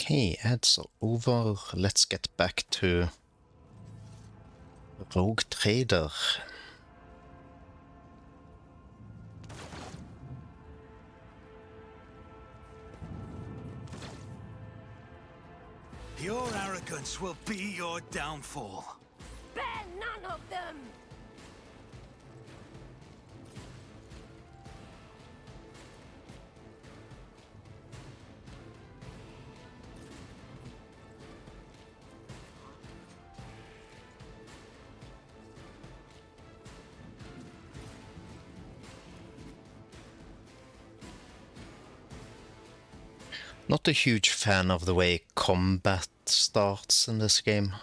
Okay, ads are over. Let's get back to Rogue Trader. Your arrogance will be your downfall. Spare none of them! Not a huge fan of the way combat starts in this game.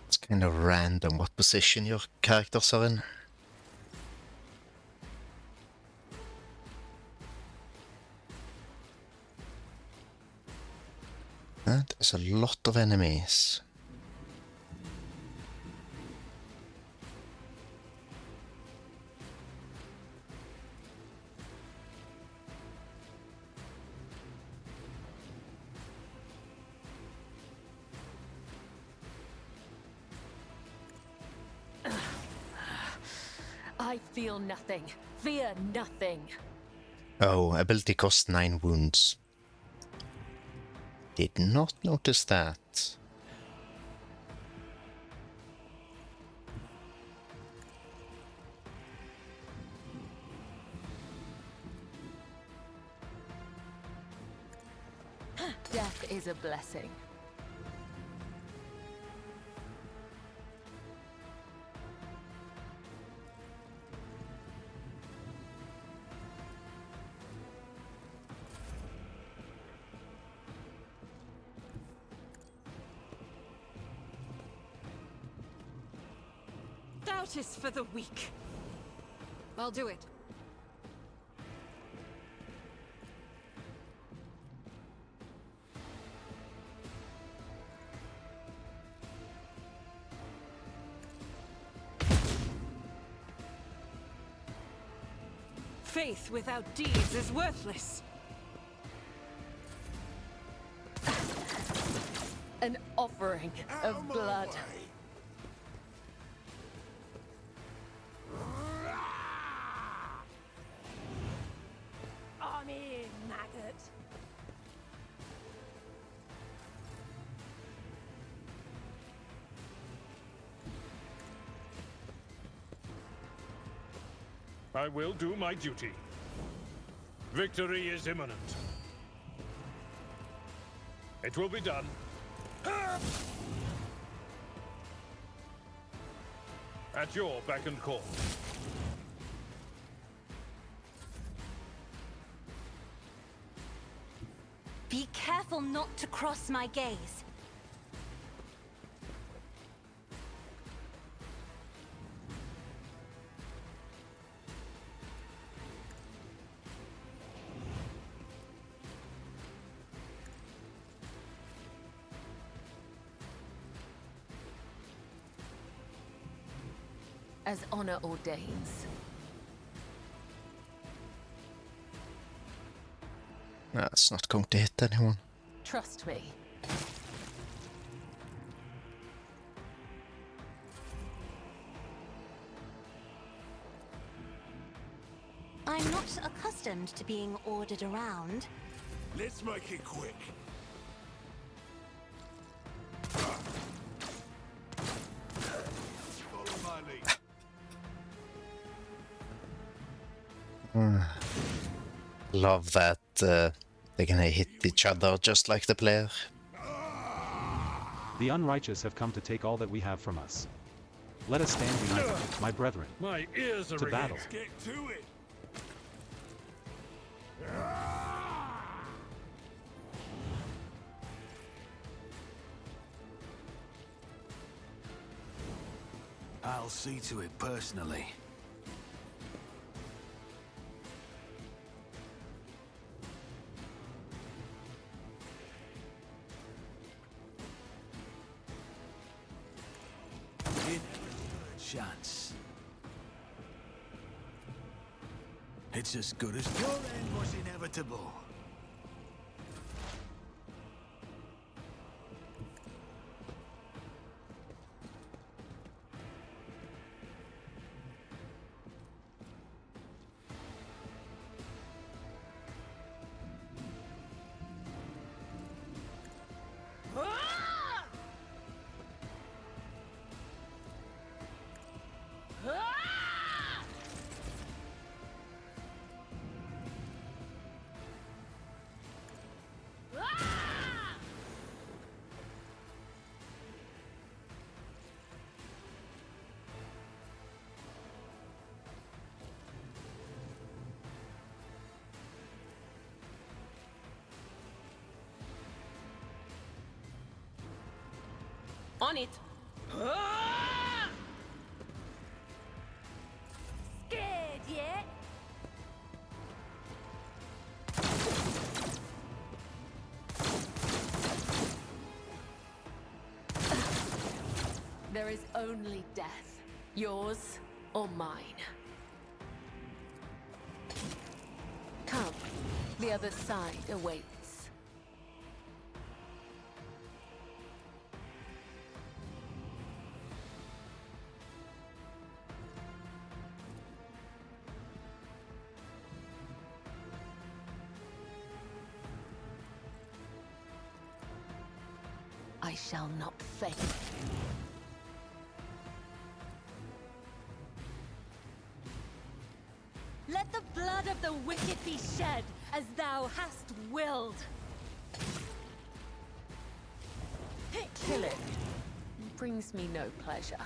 It's kind of random what position your characters are in. There's a lot of enemies. I feel nothing. Fear nothing. Oh, ability cost 9 wounds. Did not notice that. Death is a blessing. Doubt is for the weak. I'll do it. Faith without deeds is worthless. An offering of blood. I'm in, maggot. I will do my duty. Victory is imminent. It will be done. At your beck and call. Be careful not to cross my gaze. As honor ordains. That's not going to hit anyone. Trust me. I'm not accustomed to being ordered around. Let's make it quick. Follow my lead. Love that they're gonna hit each other just like the player. The unrighteous have come to take all that we have from us. Let us stand united, my brethren, My ears are to ringing. battle. Get to it. I'll see to it personally. Chance. It's as good as your end was inevitable. On it. Scared yet? There is only death, yours or mine. Come, the other side awaits. I shall not fail. Let the blood of the wicked be shed, as thou hast willed. Killing brings me no pleasure.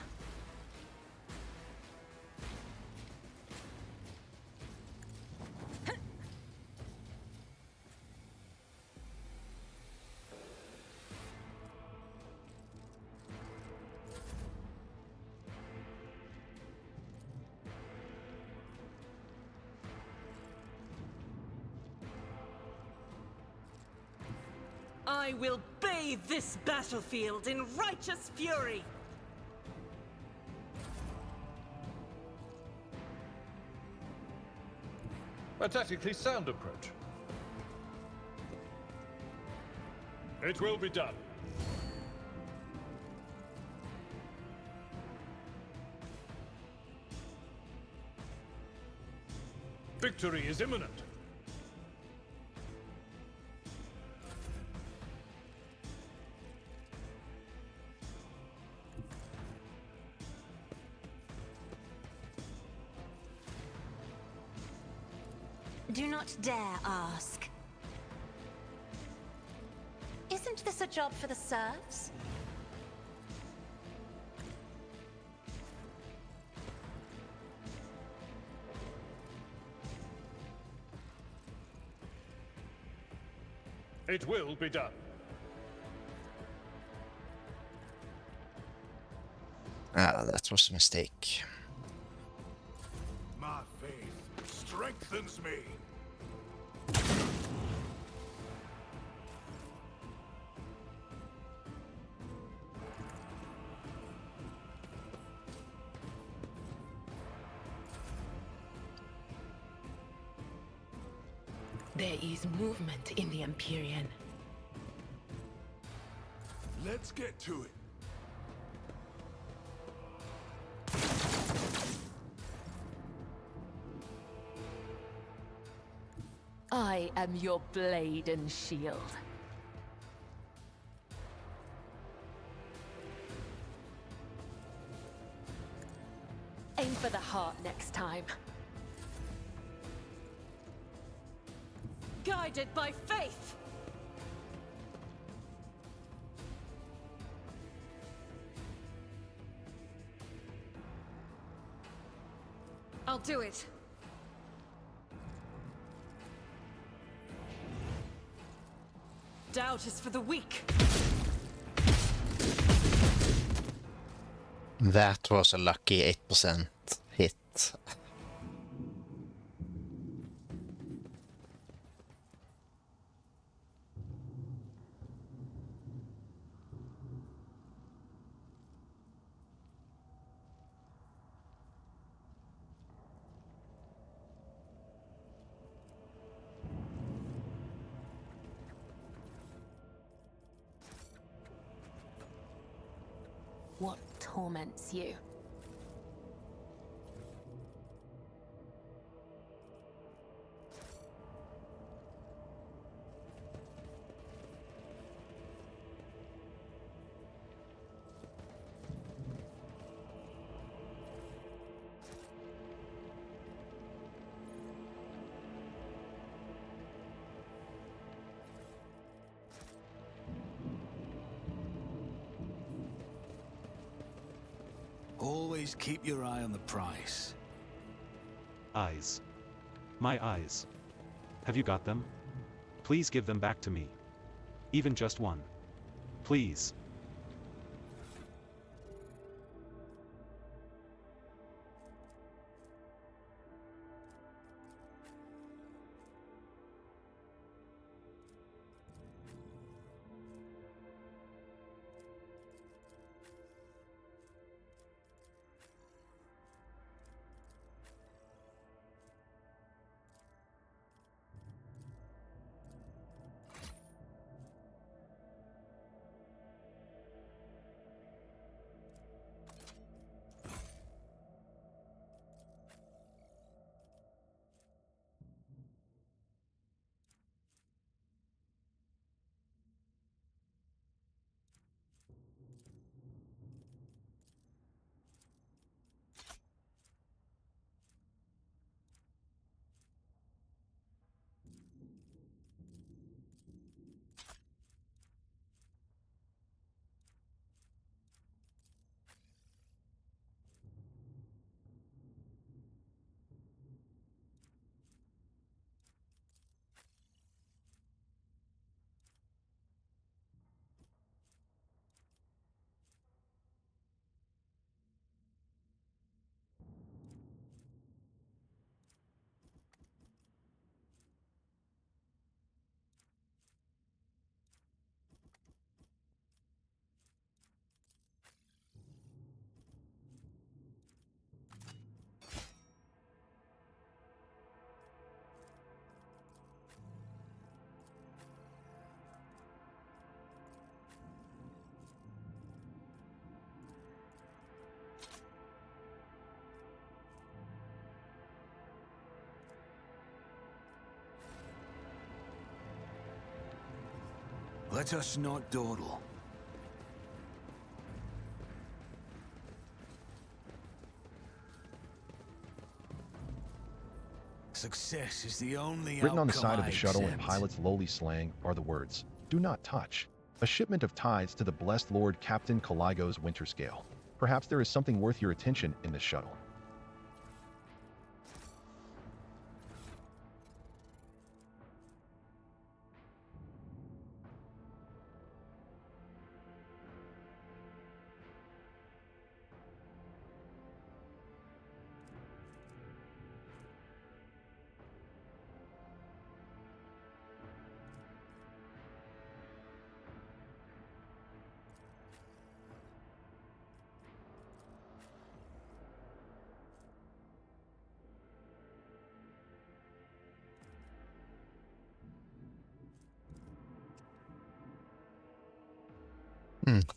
I will bathe this battlefield in righteous fury! A tactically sound approach. It will be done. Victory is imminent. Do not dare ask. Isn't this a job for the serfs? It will be done. Ah, that was a mistake. My faith strengthens me. There is movement in the Empyrean. Let's get to it. I am your blade and shield. Aim for the heart next time. Guided by faith! I'll do it. Doubt is for the weak. That was a lucky 8% hit. What torments you? Always keep your eye on the price. Eyes. My eyes. Have you got them? Please give them back to me. Even just one. Please. Let us not dawdle. Success is the only Written on the outcome side of I the shuttle in accept. pilot's lowly slang are the words, "Do not touch." A shipment of tithes to the blessed Lord Captain Caligo's winter scale. Perhaps there is something worth your attention in this shuttle.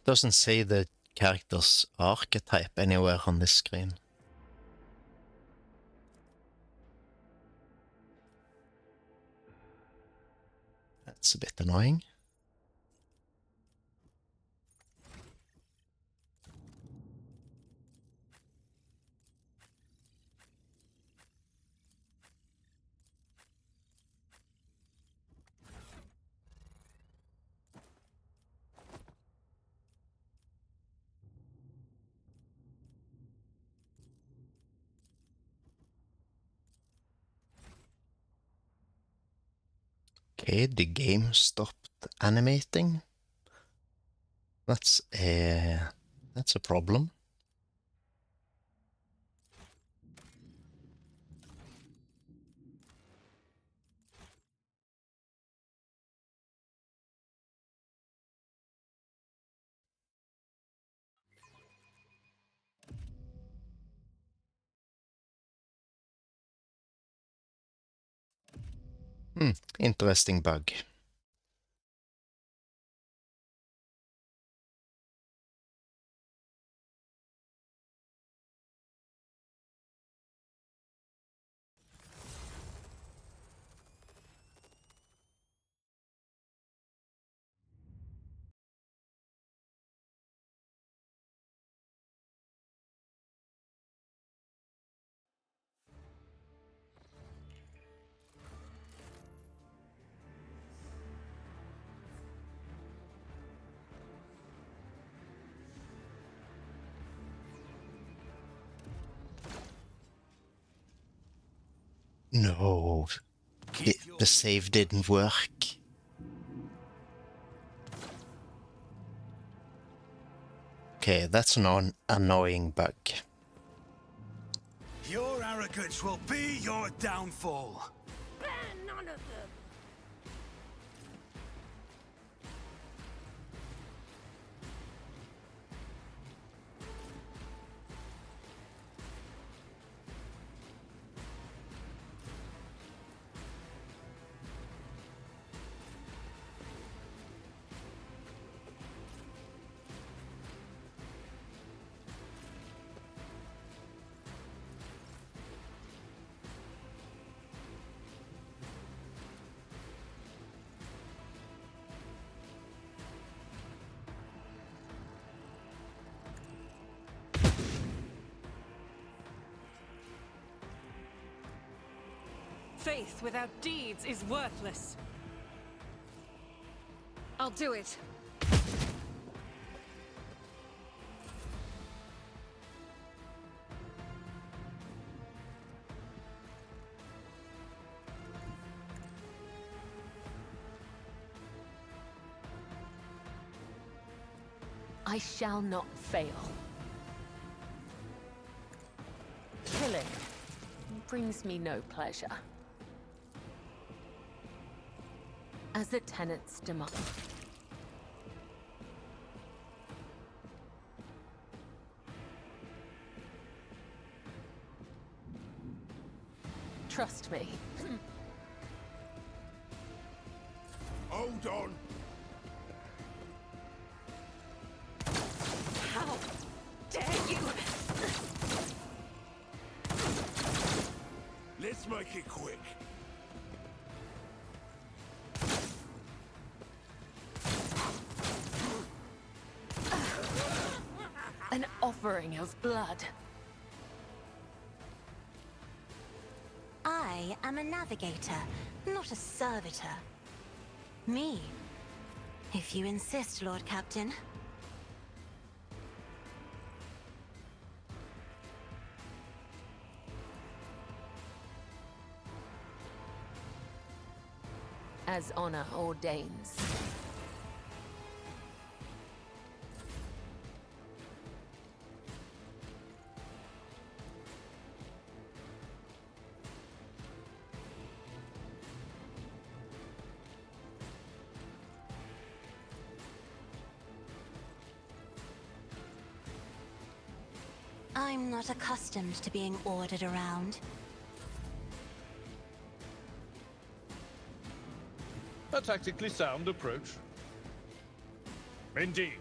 Doesn't say the character's archetype anywhere on this screen. That's a bit annoying. Okay, the game stopped animating. That's a problem. Interesting bug. No. The save didn't work. Okay, that's an annoying bug. Your arrogance will be your downfall. None of them. Faith without deeds is worthless. I'll do it. I shall not fail. Killing brings me no pleasure. As the tenants demand. Trust me. Hold on. How dare you? Let's make it quick. An offering of blood. I am a navigator, not a servitor. Me. If you insist, Lord Captain. As honor ordains. I'm not accustomed to being ordered around. A tactically sound approach. Indeed.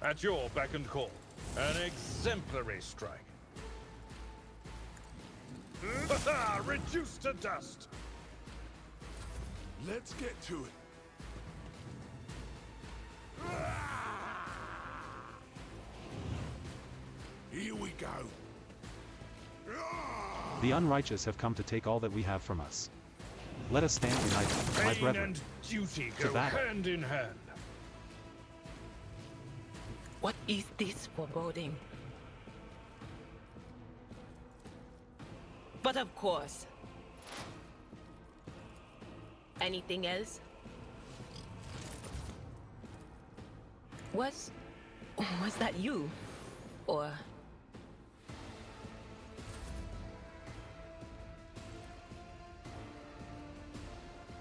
At your beck and call, an exemplary strike. Reduced to dust. Let's get to it. Here we go. The unrighteous have come to take all that we have from us. Let us stand united, my Pain brethren. and duty To go battle. hand in hand. What is this foreboding? But of course. Anything else? Was that you? Or...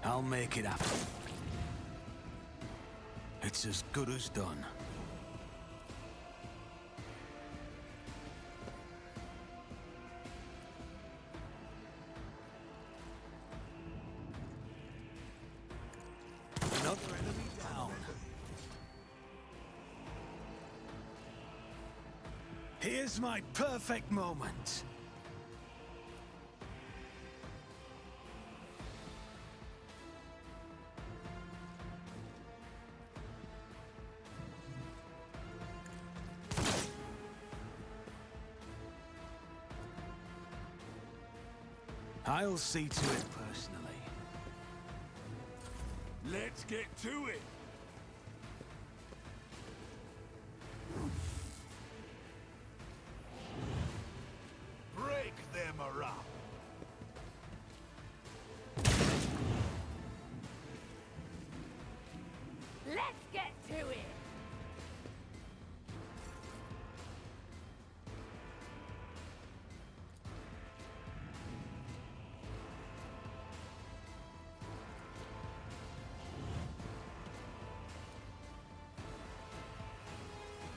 I'll make it happen. It's as good as done. Another enemy down. Here's my perfect moment. I'll see to it personally. Let's get to it.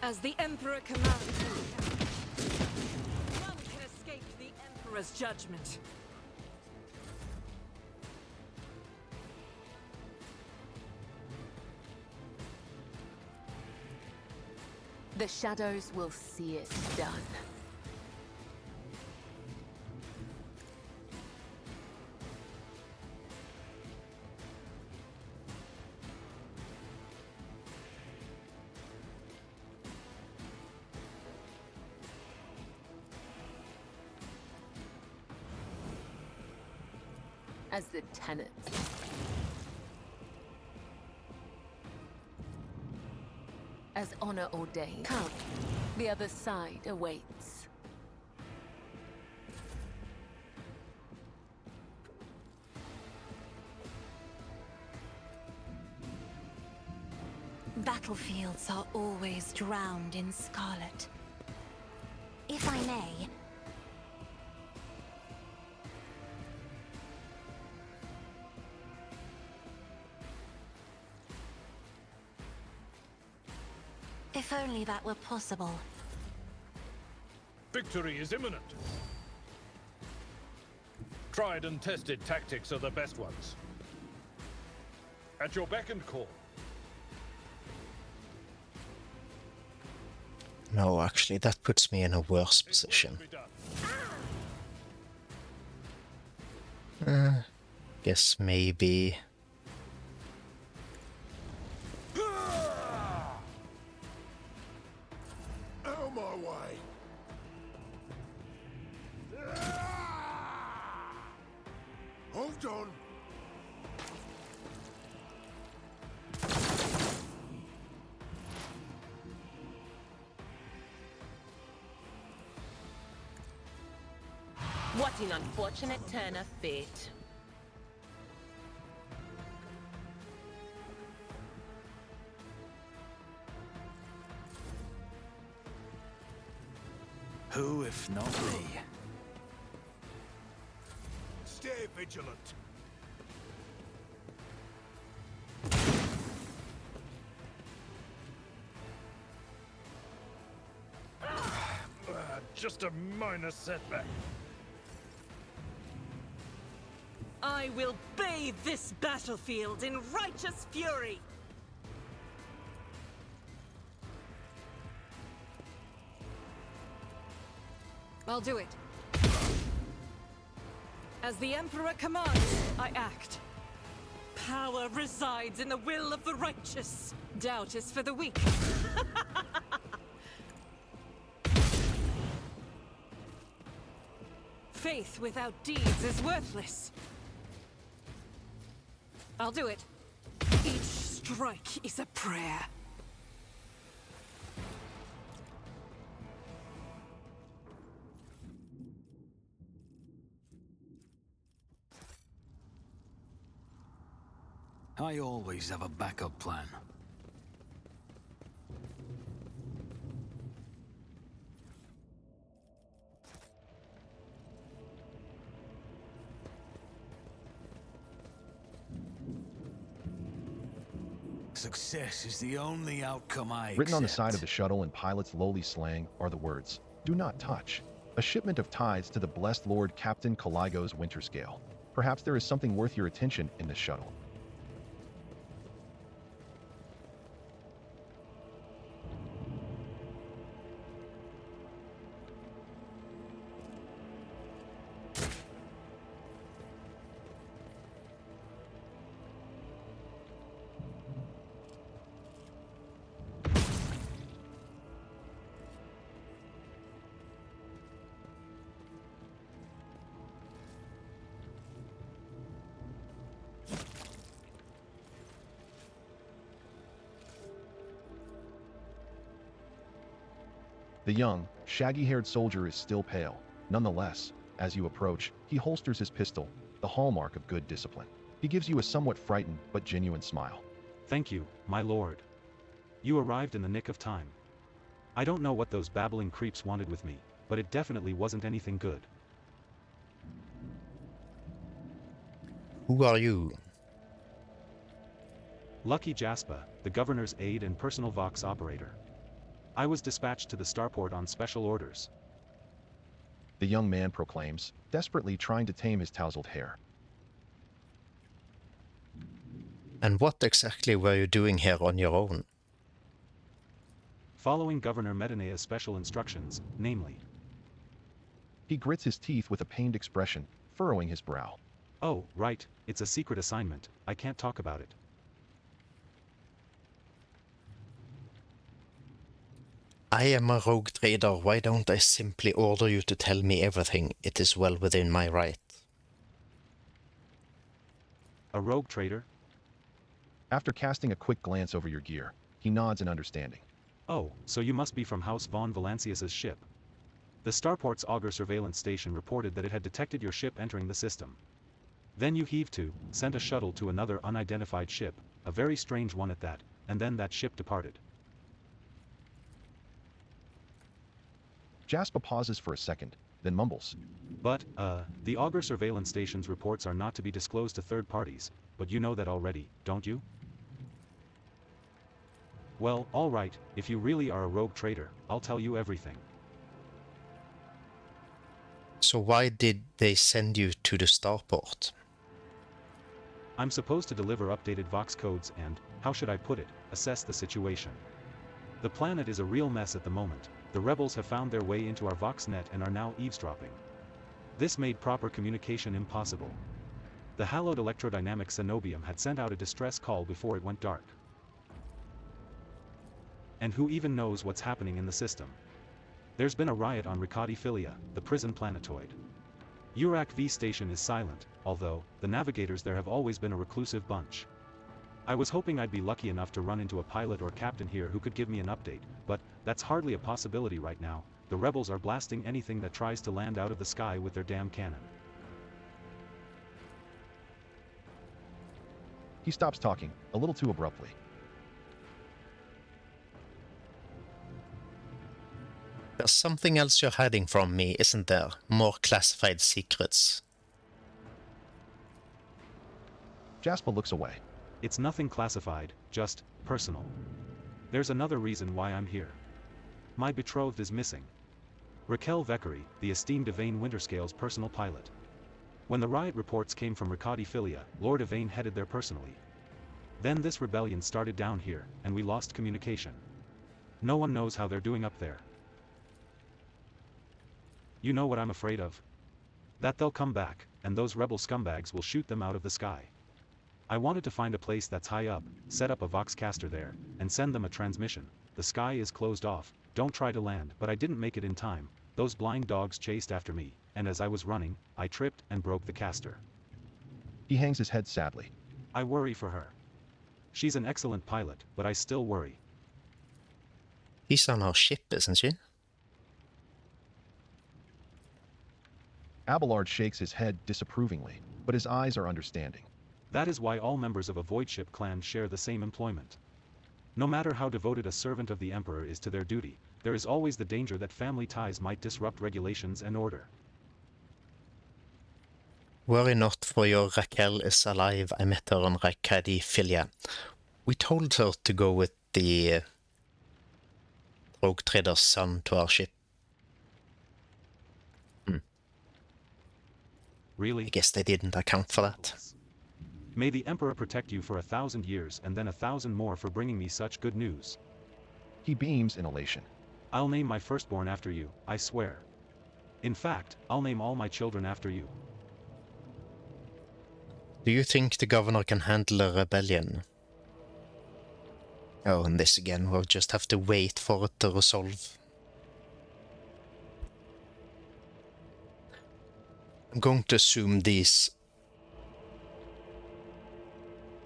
As the Emperor commands. None can escape the Emperor's judgment. The shadows will see it done. As the tenants. As honor ordained. Come, the other side awaits. Battlefields are always drowned in scarlet. If I may, if only that were possible. Victory is imminent. Tried and tested tactics are the best ones. At your beck and call. No, actually, that puts me in a worse position. Guess maybe... Out my way! Hold on! What an unfortunate turn of fate. Who if not me? Stay vigilant. Just a minor setback. I will bathe this battlefield in righteous fury. I'll do it. As the Emperor commands, I act. Power resides in the will of the righteous. Doubt is for the weak. Faith without deeds is worthless. I'll do it. Each strike is a prayer. I always have a backup plan. Success is the only outcome I accept. Written on the side of the shuttle in pilot's lowly slang are the words, "Do not touch." A shipment of tithes to the blessed Lord Captain Caligo's winter scale. Perhaps there is something worth your attention in this shuttle. The young, shaggy-haired soldier is still pale. Nonetheless, as you approach, he holsters his pistol, the hallmark of good discipline. He gives you a somewhat frightened but genuine smile. Thank you, my lord. You arrived in the nick of time. I don't know what those babbling creeps wanted with me, but it definitely wasn't anything good. Who are you? Lucky Jasper, the governor's aide and personal Vox operator. I was dispatched to the starport on special orders. The young man proclaims, desperately trying to tame his tousled hair. And what exactly were you doing here on your own? Following Governor Medinea's special instructions, namely. He grits his teeth with a pained expression, furrowing his brow. Oh, right, it's a secret assignment, I can't talk about it. I am a rogue trader, why don't I simply order you to tell me everything? It is well within my right. A rogue trader? After casting a quick glance over your gear, he nods in understanding. Oh, so you must be from House von Valancius's ship. The starport's auger surveillance station reported that it had detected your ship entering the system. Then you heaved to, sent a shuttle to another unidentified ship, a very strange one at that, and then that ship departed. Jasper pauses for a second, then mumbles. But, the auger surveillance station's reports are not to be disclosed to third parties, but you know that already, don't you? Well, alright, if you really are a rogue trader, I'll tell you everything. So why did they send you to the starport? I'm supposed to deliver updated Vox codes and, how should I put it, assess the situation. The planet is a real mess at the moment. The rebels have found their way into our Vox net and are now eavesdropping. This made proper communication impossible. The hallowed electrodynamic Cenobium had sent out a distress call before it went dark. And who even knows what's happening in the system? There's been a riot on Ricati Philia, the prison planetoid. Urak V station is silent, although, the navigators there have always been a reclusive bunch. I was hoping I'd be lucky enough to run into a pilot or captain here who could give me an update, but that's hardly a possibility right now. The rebels are blasting anything that tries to land out of the sky with their damn cannon. He stops talking, a little too abruptly. There's something else you're hiding from me, isn't there? More classified secrets. Jasper looks away. It's nothing classified, just personal. There's another reason why I'm here. My betrothed is missing. Raquel Veckery, the esteemed Yvain Winterscale's personal pilot. When the riot reports came from Ricati Philia, Lord Yvain headed there personally. Then this rebellion started down here, and we lost communication. No one knows how they're doing up there. You know what I'm afraid of? That they'll come back, and those rebel scumbags will shoot them out of the sky. I wanted to find a place that's high up, set up a Voxcaster there, and send them a transmission. The sky is closed off, don't try to land, but I didn't make it in time. Those blind dogs chased after me, and as I was running, I tripped and broke the caster. He hangs his head sadly. I worry for her. She's an excellent pilot, but I still worry. She's on our ship, isn't she? Abelard shakes his head disapprovingly, but his eyes are understanding. That is why all members of a Voidship clan share the same employment. No matter how devoted a servant of the Emperor is to their duty, there is always the danger that family ties might disrupt regulations and order. Worry not, for your Raquel is alive. I met her on Ricati Philia. We told her to go with the rogue trader's son to our ship. I Really? guess they didn't account for that. May the Emperor protect you for 1,000 years and then 1,000 more for bringing me such good news. He beams in elation. I'll name my firstborn after you, I swear. In fact, I'll name all my children after you. Do you think the governor can handle a rebellion? Oh, and this again, we'll just have to wait for it to resolve. I'm going to assume these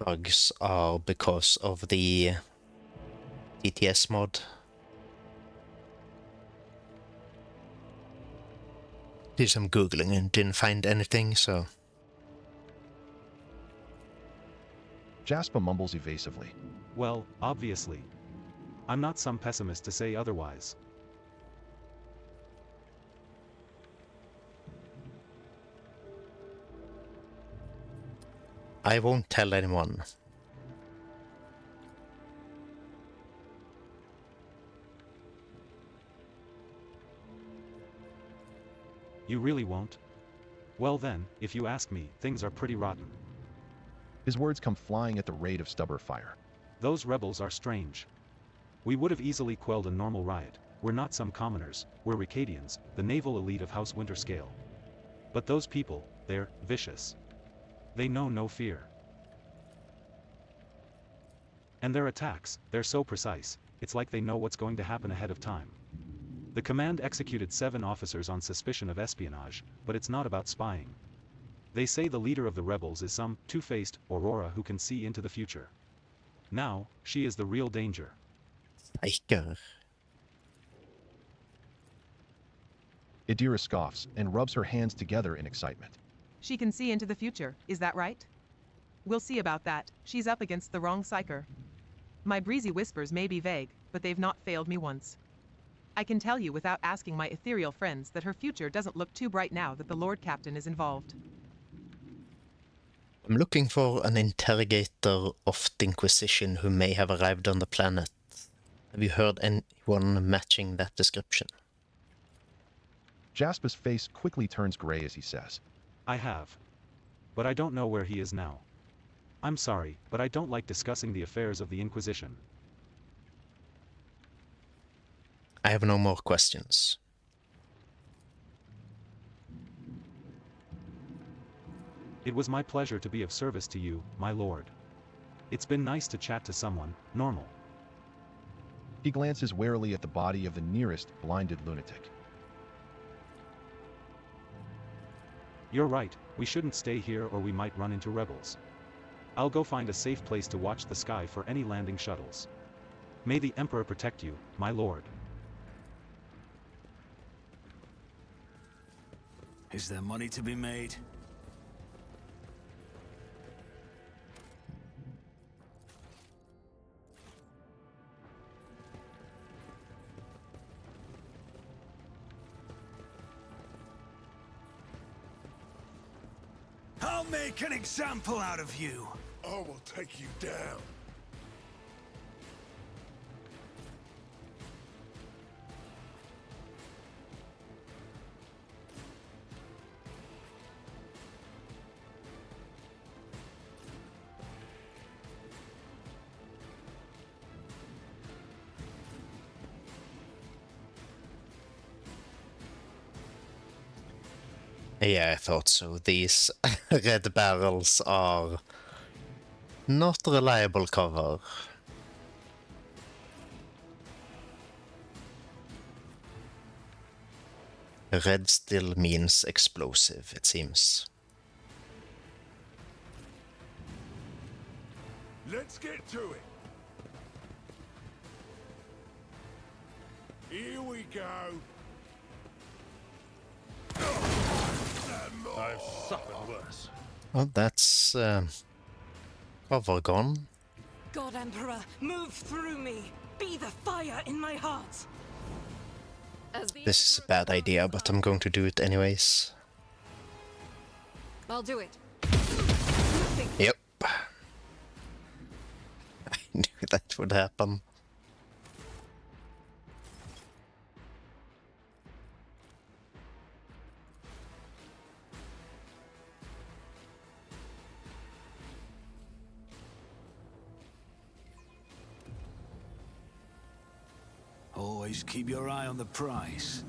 bugs are because of the TTS mod. Did some googling and didn't find anything, so... Jasper mumbles evasively. Well, obviously. I'm not some pessimist to say otherwise. I won't tell anyone. You really won't? Well then, if you ask me, things are pretty rotten. His words come flying at the rate of stubber fire. Those rebels are strange. We would have easily quelled a normal riot. We're not some commoners, we're Ricadians, the naval elite of House Winterscale. But those people, they're vicious. They know no fear. And their attacks, they're so precise, it's like they know what's going to happen ahead of time. The command executed 7 officers on suspicion of espionage, but it's not about spying. They say the leader of the rebels is some two-faced Aurora who can see into the future. Now, she is the real danger. Eiker. Idira scoffs and rubs her hands together in excitement. She can see into the future, is that right? We'll see about that. She's up against the wrong psyker. My breezy whispers may be vague, but they've not failed me once. I can tell you without asking my ethereal friends that her future doesn't look too bright now that the Lord Captain is involved. I'm looking for an interrogator of the Inquisition who may have arrived on the planet. Have you heard anyone matching that description? Jasper's face quickly turns gray as he says, I have. But I don't know where he is now. I'm sorry, but I don't like discussing the affairs of the Inquisition. I have no more questions. It was my pleasure to be of service to you, my lord. It's been nice to chat to someone normal. He glances warily at the body of the nearest blinded lunatic. You're right, we shouldn't stay here or we might run into rebels. I'll go find a safe place to watch the sky for any landing shuttles. May the Emperor protect you, my lord. Is there money to be made? I'll make an example out of you. I will take you down. Yeah, I thought so. These red barrels are not reliable cover. Red still means explosive, it seems. Let's get to it. Here we go. I've suffered worse. Oh, that's cover gone. God Emperor, move through me. Be the fire in my heart. This is a bad idea, but I'm going to do it anyways. I'll do it. Yep. I knew that would happen. Always keep your eye on the prize.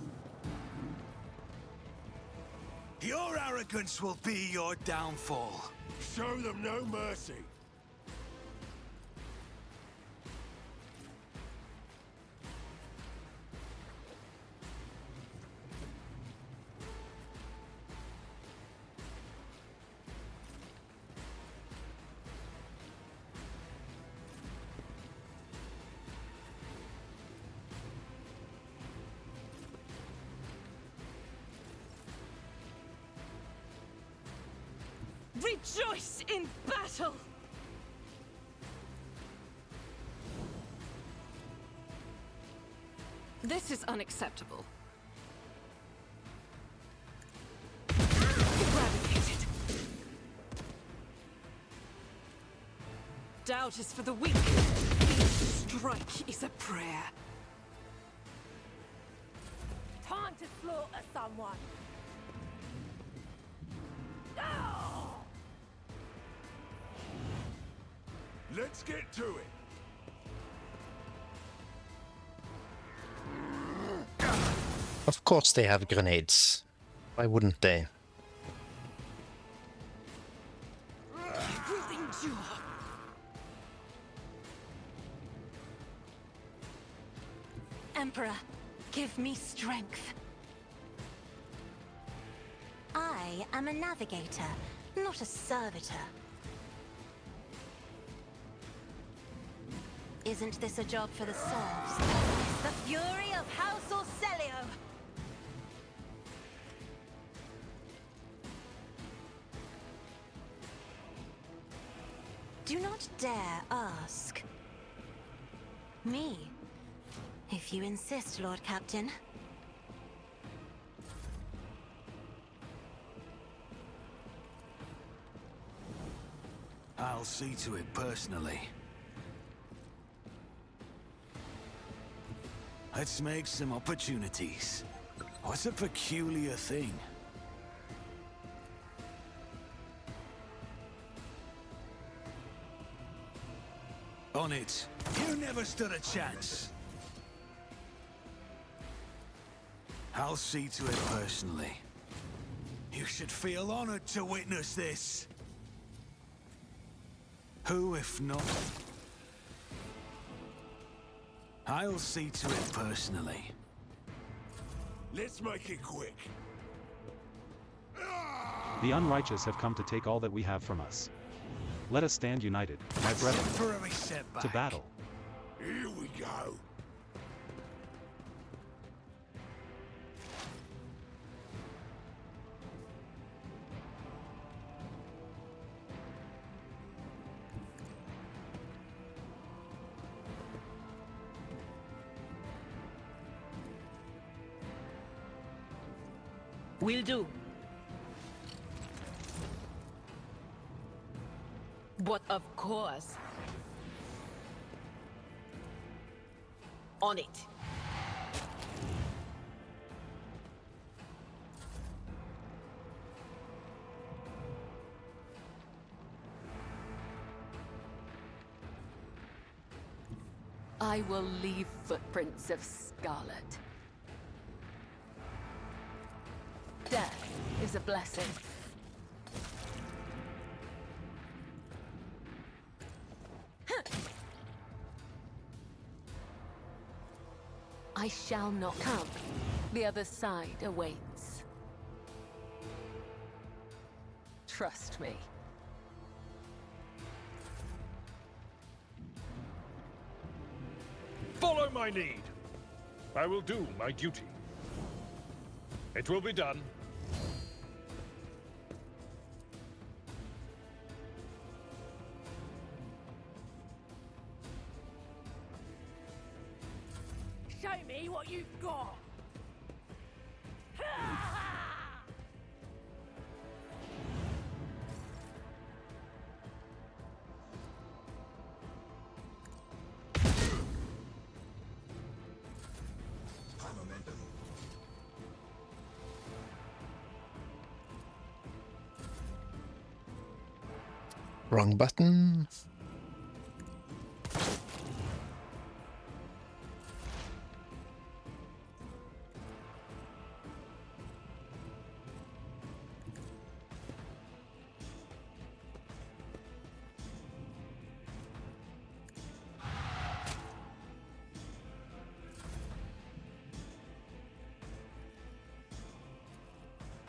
Your arrogance will be your downfall. Show them no mercy. Rejoice in battle! This is unacceptable. Eradicated. Doubt is for the weak. Each strike is a prayer. Time to slaughter someone. Let's get to it. Of course they have grenades. Why wouldn't they? Will endure. Emperor, give me strength. I am a navigator, not a servitor. Isn't this a job for the serfs? The fury of House Orselio! Do not dare ask. Me, if you insist, Lord Captain. I'll see to it personally. Let's make some opportunities. What's a peculiar thing? On it. You never stood a chance. I'll see to it personally. You should feel honored to witness this. Who, if not? I'll see to it personally. Let's make it quick. The unrighteous have come to take all that we have from us. Let us stand united, my brethren, Temporary setback. to battle. Here we go. Will do. But of course. On it. I will leave footprints of scarlet. Death is a blessing. I shall not come. The other side awaits. Trust me. Follow my lead. I will do my duty. It will be done. Show me what you've got. Wrong button.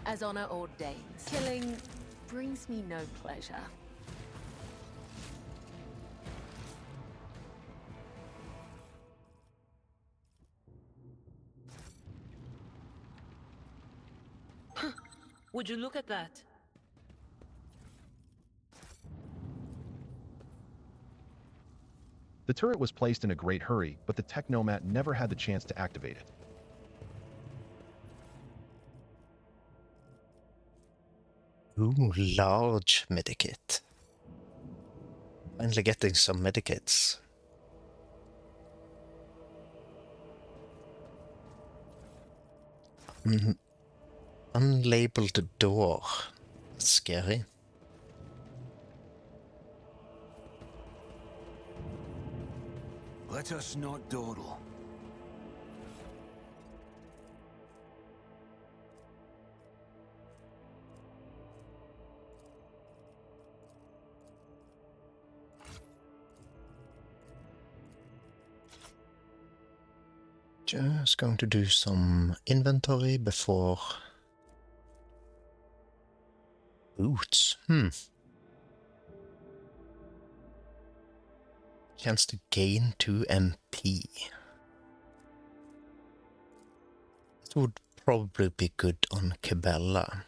As honor ordains. Killing brings me no pleasure. Would you look at that? The turret was placed in a great hurry, but the Technomat never had the chance to activate it. Ooh, large medikit. Finally getting some medikits. Unlabeled door. That's scary. Let us not dawdle. Just going to do some inventory before boots. Chance to gain 2 MP. It would probably be good on Cabela.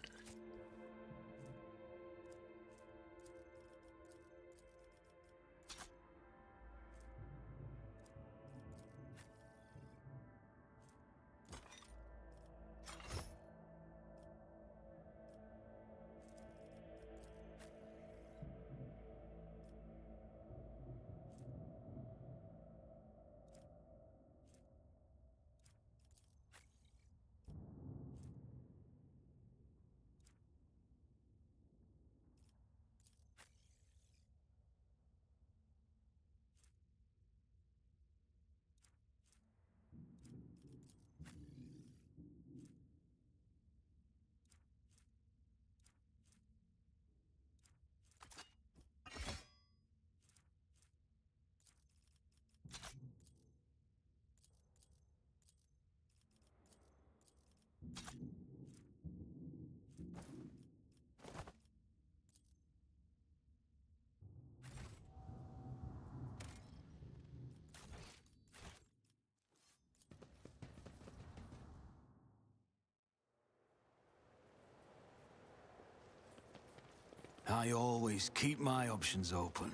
I always keep my options open.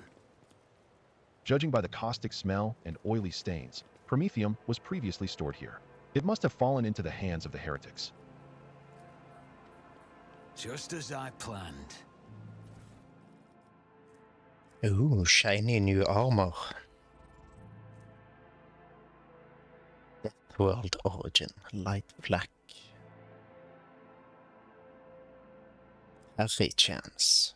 Judging by the caustic smell and oily stains, Promethium was previously stored here. It must have fallen into the hands of the heretics. Just as I planned. Ooh, shiny new armor. Death World Origin, light black. Every chance.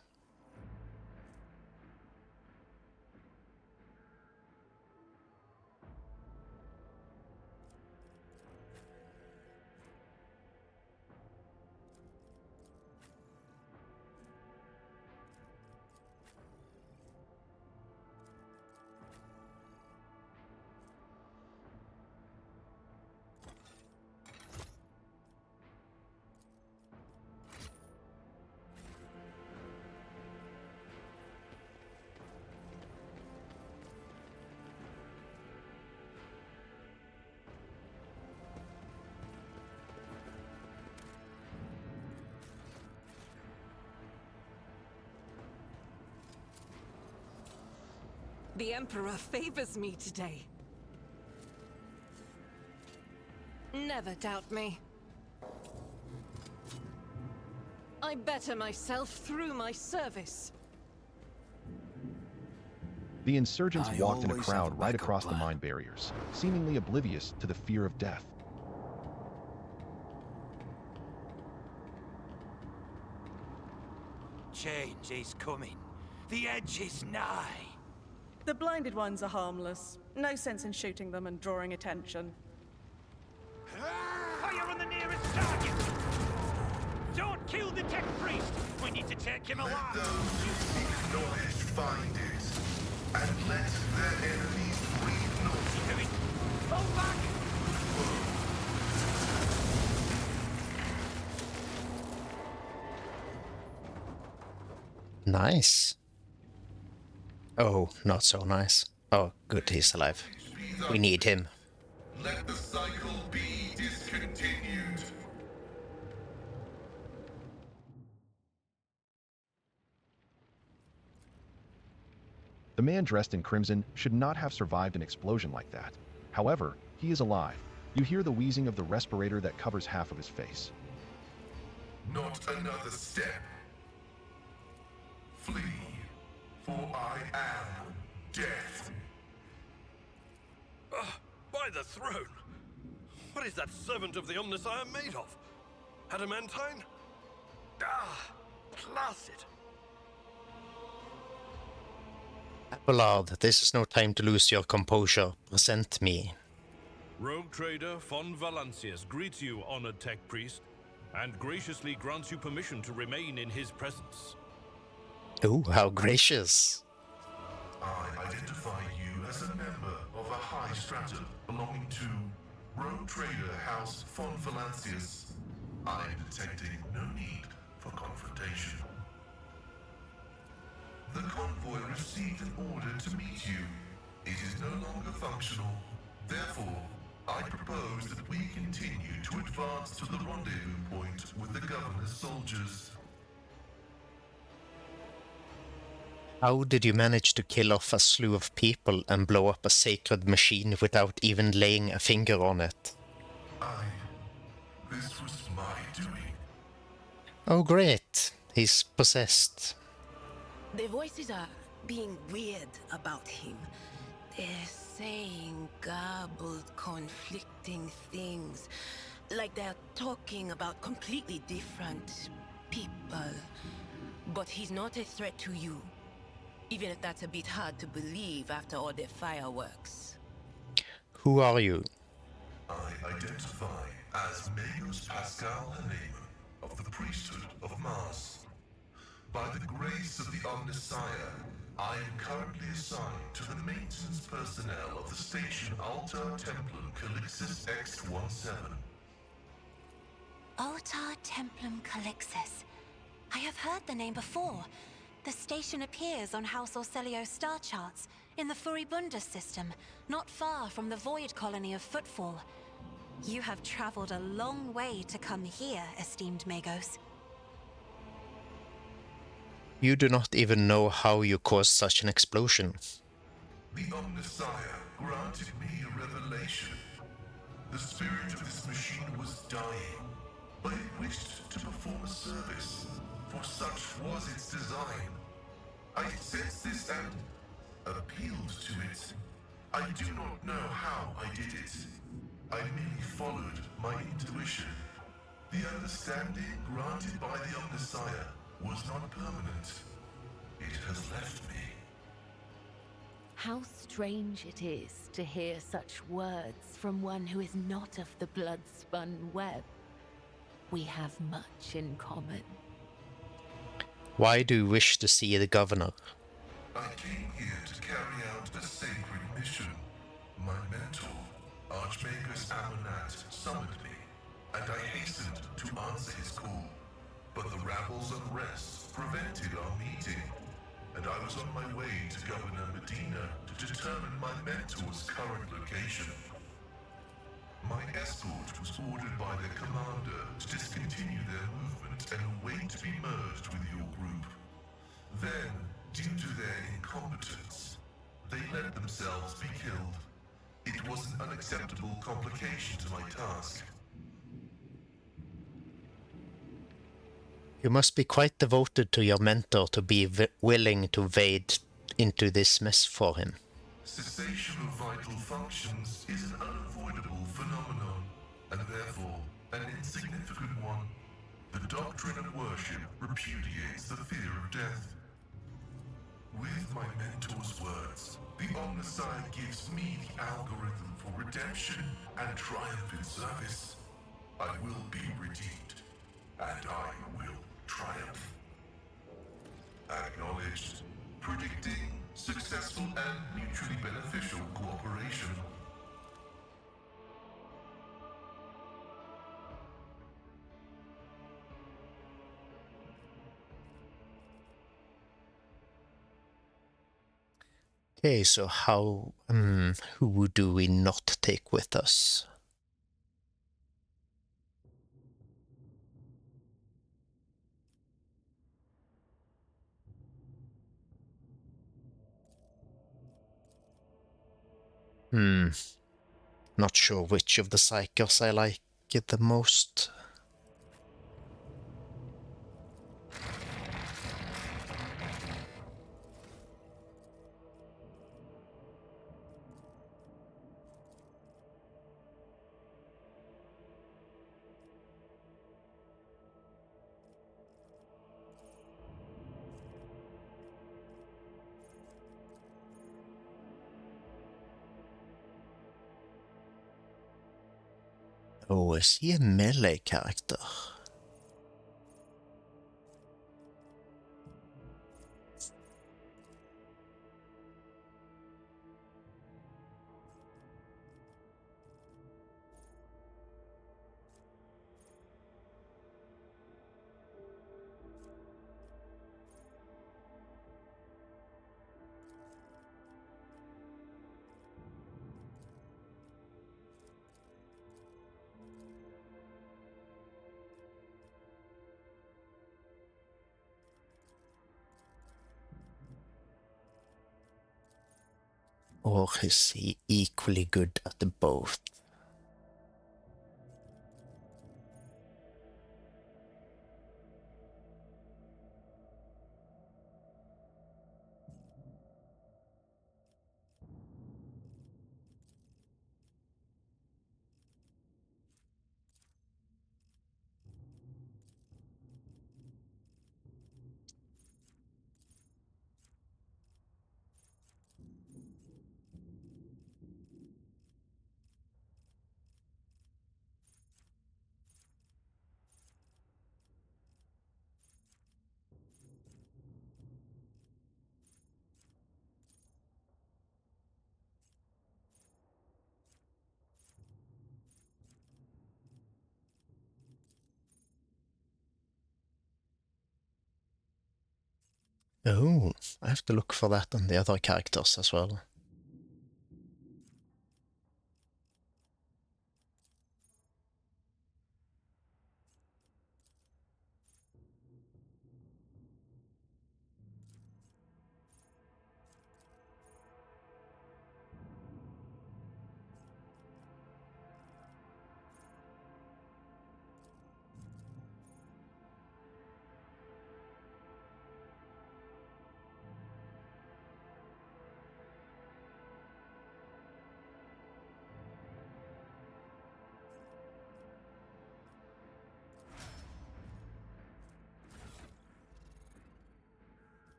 The Emperor favors me today. Never doubt me. I better myself through my service. The insurgents I walked in a always have crowd a right backup across the plan. mine barriers, seemingly oblivious to the fear of death. Change is coming. The edge is nigh. The blinded ones are harmless. No sense in shooting them and drawing attention. Fire on the nearest target! Don't kill the tech priest! We need to take him alive! Let those who seek knowledge find it, and let their enemies breathe not. Fall back! Nice. Oh, not so nice. Oh, good, he's alive. We need him. Let the cycle be discontinued. The man dressed in crimson should not have survived an explosion like that. However, he is alive. You hear the wheezing of the respirator that covers half of his face. Not another step. Flee, for I am death. By the throne! What is that servant of the Omnissiah made of? Adamantine? placid. Abelard, this is no time to lose your composure. Present me. Rogue trader von Valancius greets you, honored tech priest, and graciously grants you permission to remain in his presence. Oh, how gracious. I identify you as a member of a high stratum belonging to Rogue Trader House von Valancius. I am detecting no need for confrontation. The convoy received an order to meet you. It is no longer functional. Therefore, I propose that we continue to advance to the rendezvous point with the governor's soldiers. How did you manage to kill off a slew of people and blow up a sacred machine without even laying a finger on it? This was my doing. Oh great, he's possessed. The voices are being weird about him. They're saying garbled, conflicting things. Like they're talking about completely different people. But he's not a threat to you. Even if that's a bit hard to believe after all the fireworks. Who are you? I identify as Magos Pascal Haneman of the priesthood of Mars. By the grace of the Omnissiah, I am currently assigned to the maintenance personnel of the station Lt.Templum Calixis X-17. Altar Templum Calixis. I have heard the name before. The station appears on House Orselio's star charts, in the Furibundus system, not far from the void colony of Footfall. You have traveled a long way to come here, esteemed Magos. You do not even know how you caused such an explosion. The Omnissiah granted me a revelation. The spirit of this machine was dying, but it wished to perform a service, for such was its design. I sensed this and appealed to it. I do not know how I did it. I merely followed my intuition. The understanding granted by the Omnissiah was not permanent. It has left me. How strange it is to hear such words from one who is not of the blood-spun web. We have much in common. Why do you wish to see the governor? I came here to carry out a sacred mission. My mentor, Archmagus Amonat, summoned me, and I hastened to answer his call. But the rabble's unrest prevented our meeting, and I was on my way to Governor Medina to determine my mentor's current location. My escort was ordered by their commander to discontinue their movement and await to be merged with your group. Then, due to their incompetence, they let themselves be killed. It was an unacceptable complication to my task. You must be quite devoted to your mentor to be willing to wade into this mess for him. Cessation of vital functions is an unavoidable phenomenon, and therefore an insignificant one. The doctrine of worship repudiates the fear of death. With my mentor's words, the Omnissiah gives me the algorithm for redemption and triumphant service. I will be redeemed, and I will triumph. Acknowledged. Predicting successful and mutually beneficial cooperation. Okay, so who do we not take with us? Not sure which of the psychers I like it the most. Oh, is he a melee character? Or is he equally good at both? Oh, I have to look for that on the other characters as well.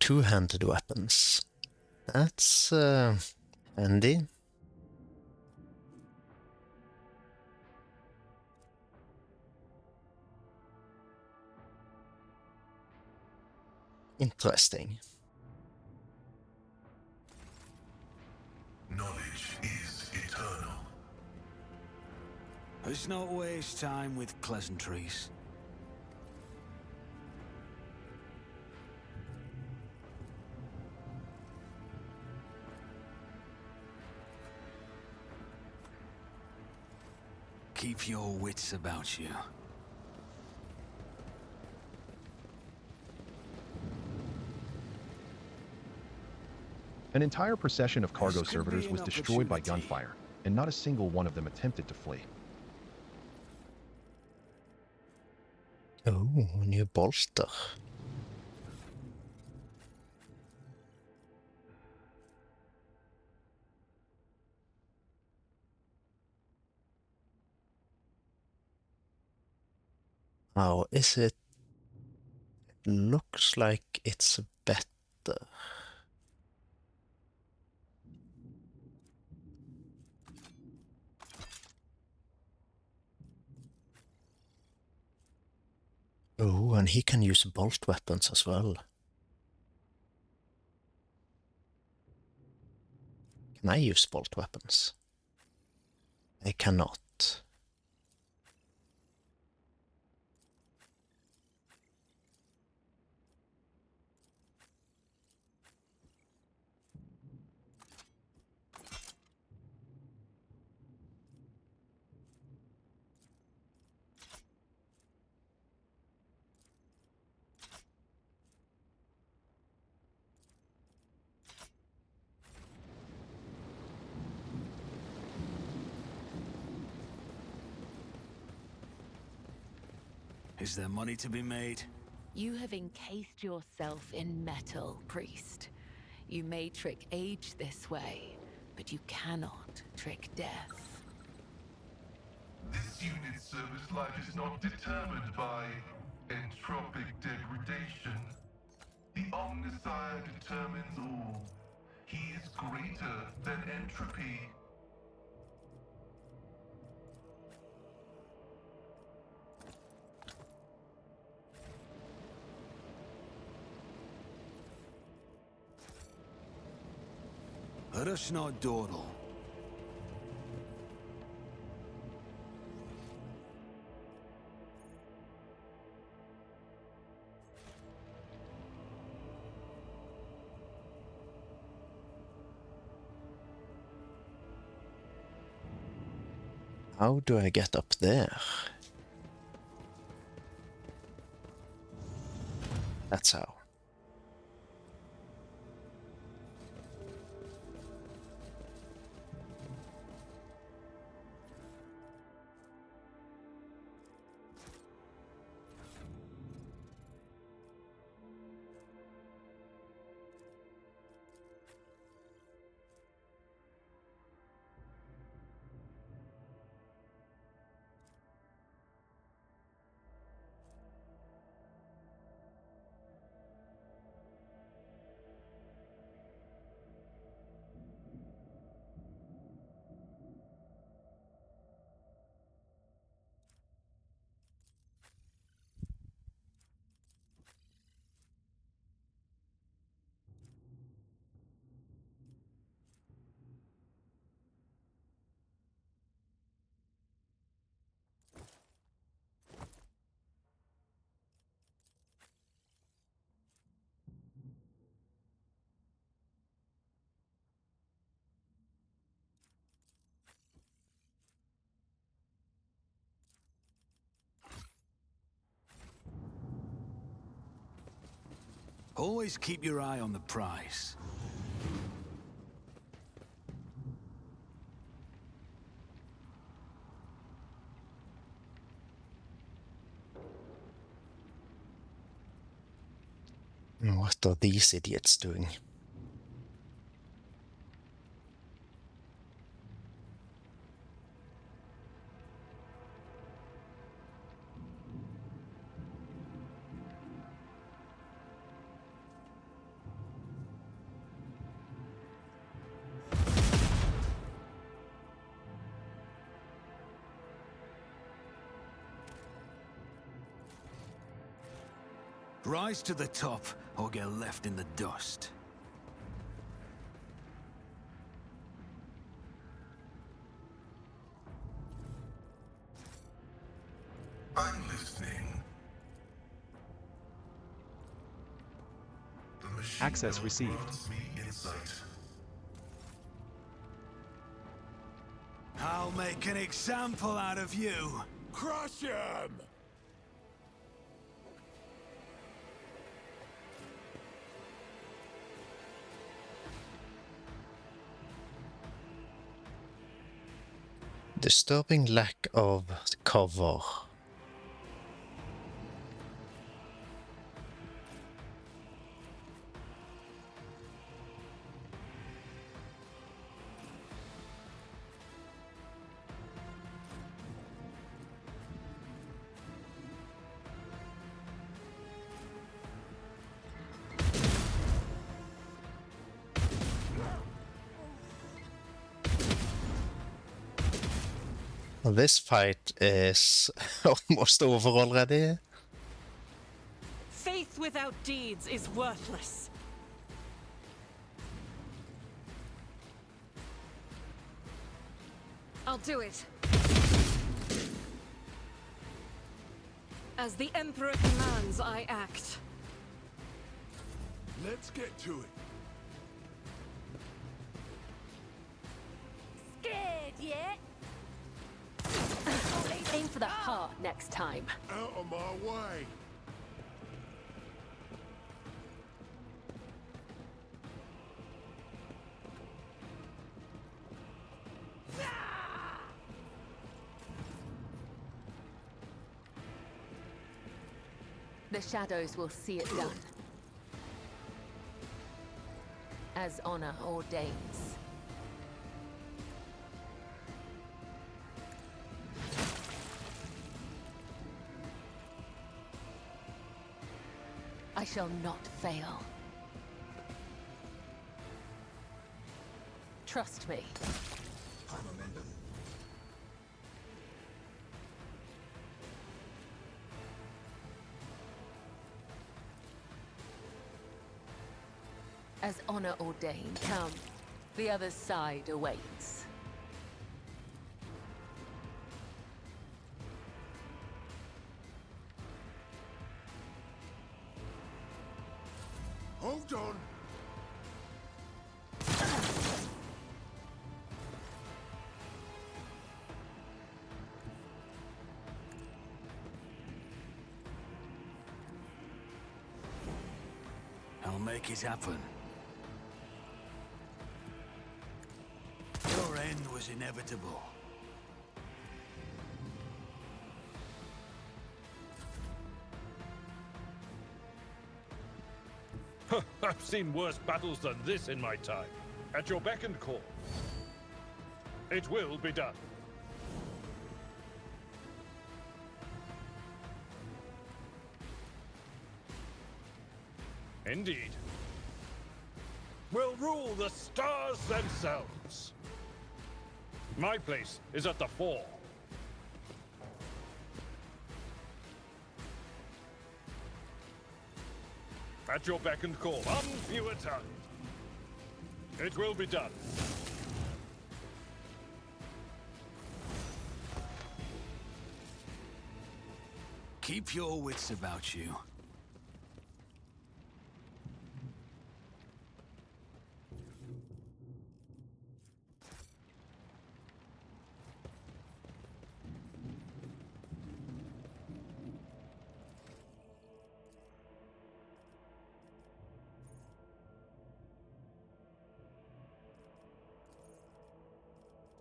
Two-handed weapons. That's handy. Interesting. Knowledge is eternal. Let's not waste time with pleasantries. Keep your wits about you. An entire procession of cargo This could servitors be was an destroyed by opportunity. gunfire, and not a single one of them attempted to flee. Oh, new bolster. How is it? It looks like it's better. Oh, and he can use bolt weapons as well. Can I use bolt weapons? I cannot. Is there money to be made? You have encased yourself in metal, priest. You may trick age this way, but you cannot trick death. This unit's service life is not determined by entropic degradation. The Omnissiah determines all. He is greater than entropy. Let us not dawdle. How do I get up there? That's how. Always keep your eye on the prize. What are these idiots doing? Rise to the top, or get left in the dust. I'm listening. The machine Access now received. grants me insight. I'll make an example out of you. Crush him! Disturbing lack of cover. Well, this fight is almost over already. Faith without deeds is worthless. I'll do it. As the Emperor commands, I act. Let's get to it. Scared yet? Aim for the heart next time. Out of my way. The shadows will see it done. As honor ordains. I shall not fail. Trust me. As honor ordained, come. The other side awaits. Hold on. I'll make it happen. Your end was inevitable. I've seen worse battles than this in my time. At your beck and call. It will be done. Indeed. We'll rule the stars themselves. My place is at the fore. At your beck and call, on fewer tongue. It will be done. Keep your wits about you.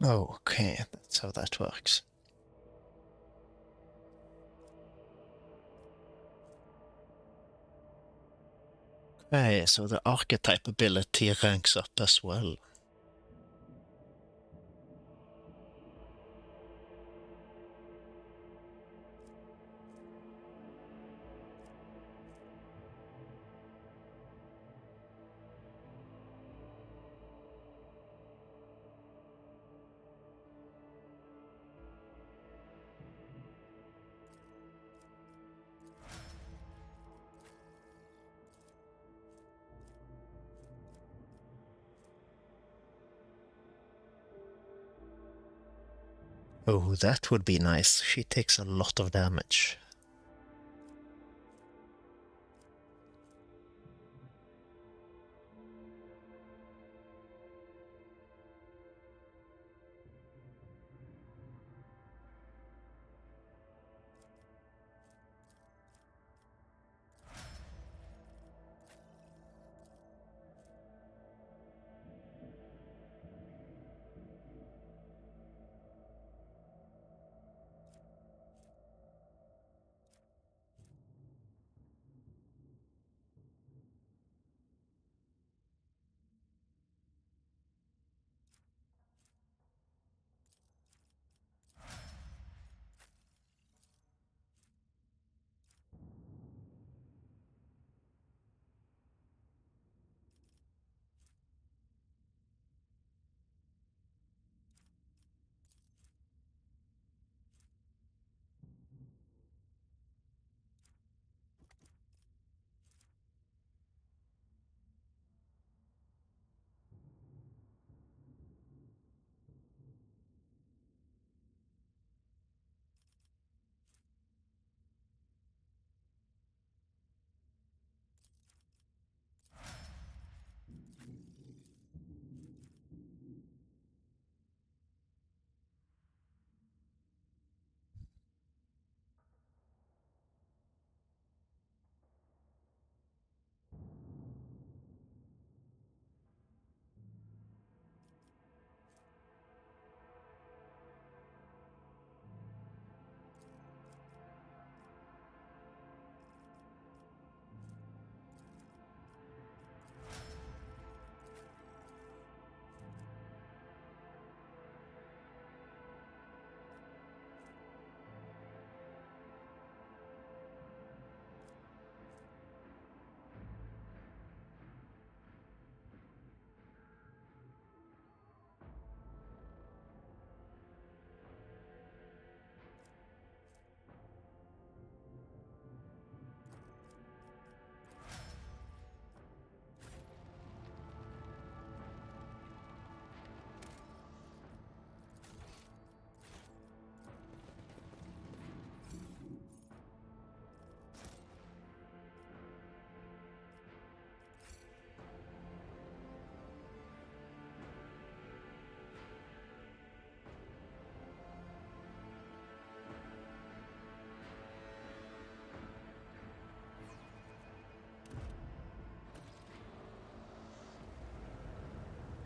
Okay, that's how that works. Okay, so the archetype ability ranks up as well. Oh, that would be nice. She takes a lot of damage.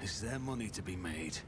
Is there money to be made?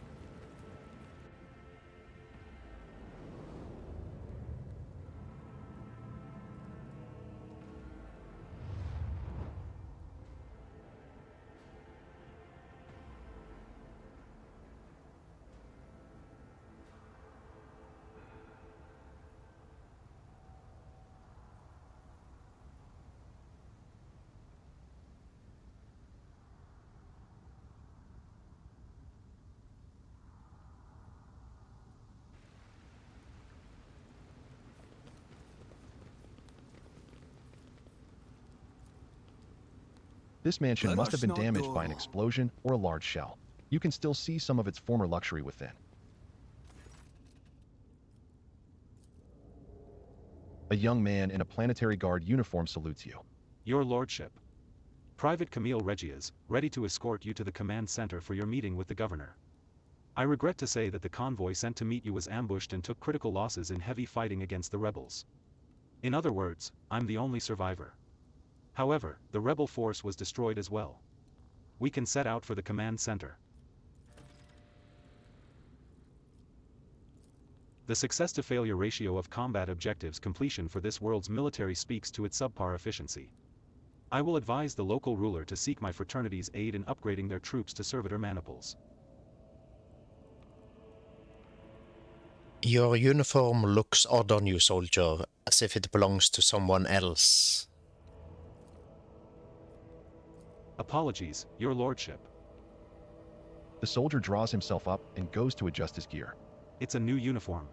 This mansion Let must have us been not damaged by an dawdle. explosion or a large shell. You can still see some of its former luxury within. A young man in a planetary guard uniform salutes you. Your Lordship. Private Camille Regias, ready to escort you to the command center for your meeting with the governor. I regret to say that the convoy sent to meet you was ambushed and took critical losses in heavy fighting against the rebels. In other words, I'm the only survivor. However, the rebel force was destroyed as well. We can set out for the command center. The success-to-failure ratio of combat objectives completion for this world's military speaks to its subpar efficiency. I will advise the local ruler to seek my fraternity's aid in upgrading their troops to servitor maniples. Your uniform looks odd on you, soldier, as if it belongs to someone else. Apologies, Your Lordship. The soldier draws himself up and goes to adjust his gear. It's a new uniform.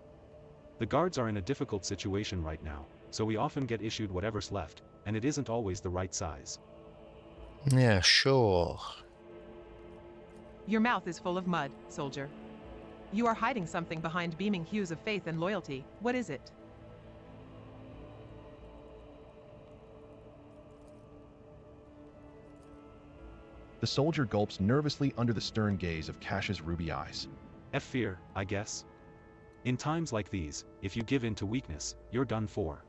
The guards are in a difficult situation right now, so we often get issued whatever's left, and it isn't always the right size. Yeah, sure. Your mouth is full of mud, soldier. You are hiding something behind beaming hues of faith and loyalty. What is it? The soldier gulps nervously under the stern gaze of Cash's ruby eyes. Fear, I guess. In times like these, if you give in to weakness, you're done for.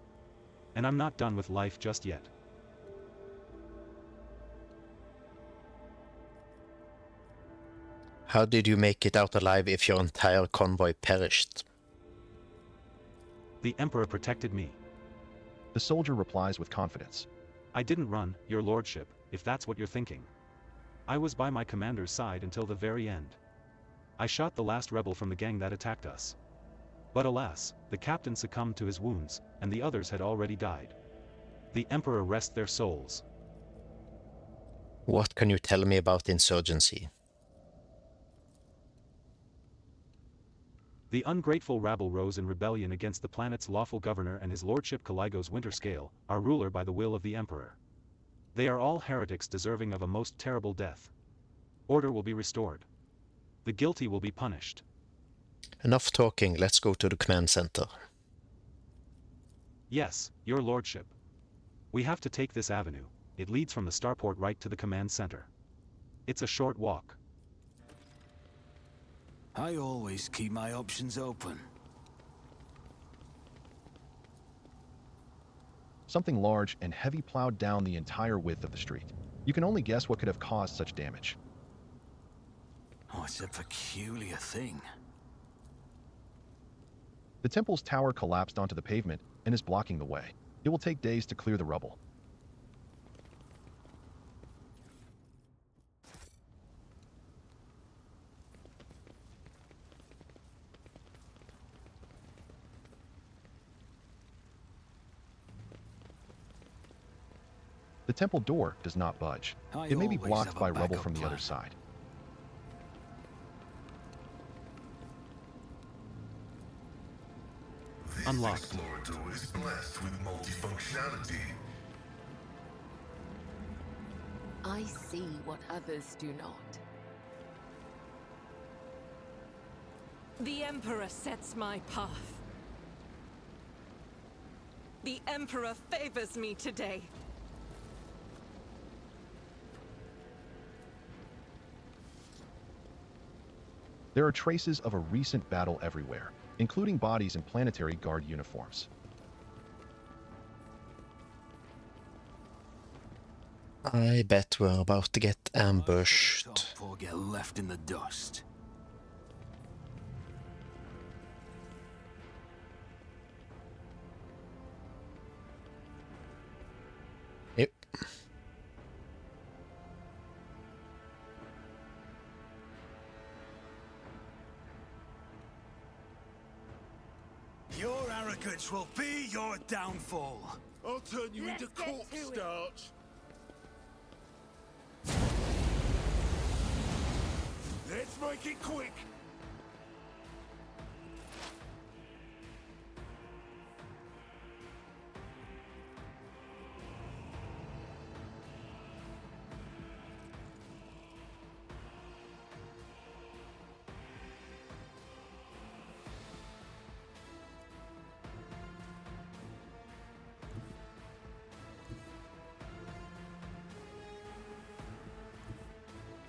And I'm not done with life just yet. How did you make it out alive if your entire convoy perished? The Emperor protected me. The soldier replies with confidence. I didn't run, Your Lordship, if that's what you're thinking. I was by my commander's side until the very end. I shot the last rebel from the gang that attacked us. But alas, the captain succumbed to his wounds, and the others had already died. The Emperor rest their souls. What can you tell me about insurgency? The ungrateful rabble rose in rebellion against the planet's lawful governor and his lordship Caligo's winter scale, our ruler by the will of the Emperor. They are all heretics deserving of a most terrible death. Order will be restored. The guilty will be punished. Enough talking, let's go to the command center. Yes, Your Lordship. We have to take this avenue. It leads from the starport right to the command center. It's a short walk. I always keep my options open. Something large and heavy plowed down the entire width of the street. You can only guess what could have caused such damage. Oh, it's a peculiar thing. The temple's tower collapsed onto the pavement and is blocking the way. It will take days to clear the rubble. The temple door does not budge. It may be blocked by rubble from the other side. Unlocked. This explorer door is blessed with multifunctionality. I see what others do not. The Emperor sets my path. The Emperor favors me today. There are traces of a recent battle everywhere, including bodies in planetary guard uniforms. I bet we're about to get ambushed. Or get left in the dust. Yep. Your arrogance will be your downfall. I'll turn you into corpse starch. Let's make it quick.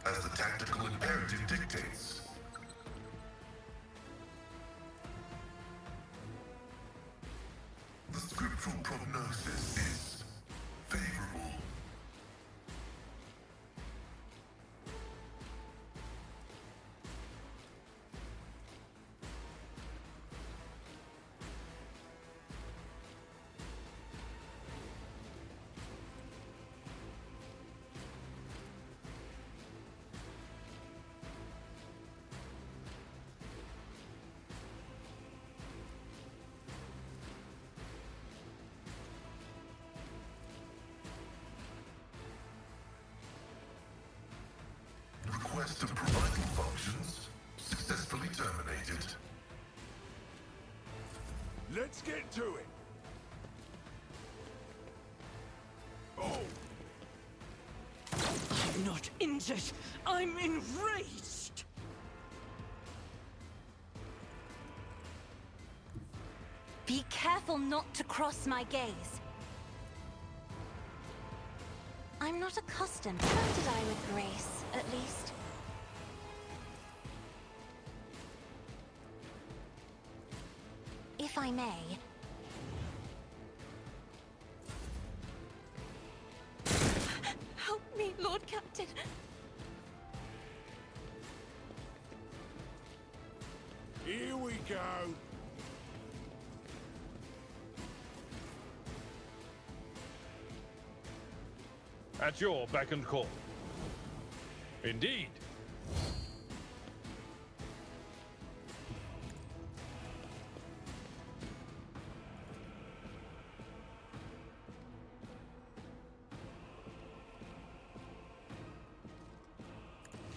As the tactical imperative dictates. The scriptural prognosis is favorable. Request of providing functions successfully terminated. Let's get to it. Oh! I'm not injured. I'm enraged. Be careful not to cross my gaze. I'm not accustomed. Started I with grace, at least. If I may. Help me, Lord Captain. Here we go. At your beck and call. Indeed.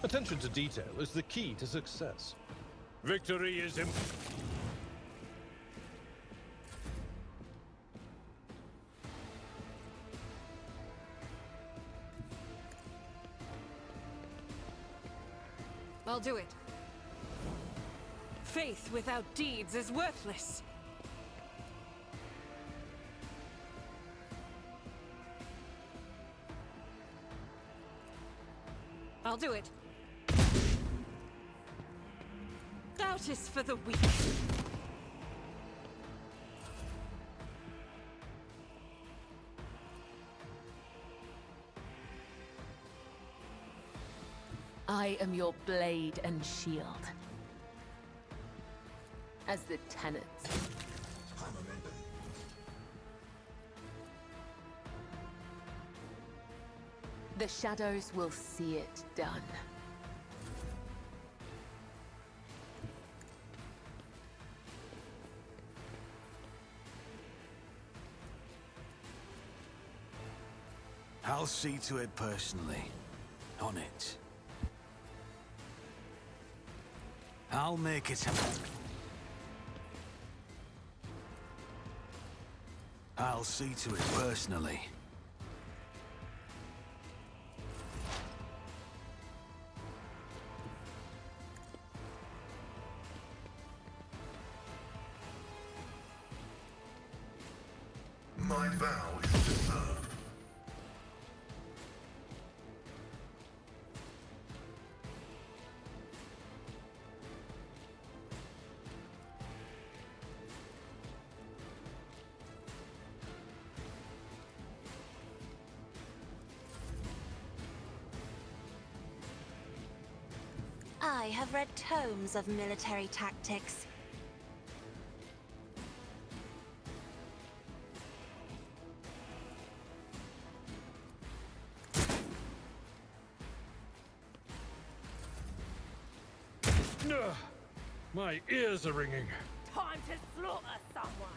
Attention to detail is the key to success. Victory is I'll do it. Faith without deeds is worthless. I'll do it. Doubt is for the weak. I am your blade and shield. As the tenets. The shadows will see it done. I'll see to it personally. On it. I'll make it happen. I'll see to it personally. My vow is to serve. I have read tomes of military tactics. Ugh, my ears are ringing. Time to slaughter someone.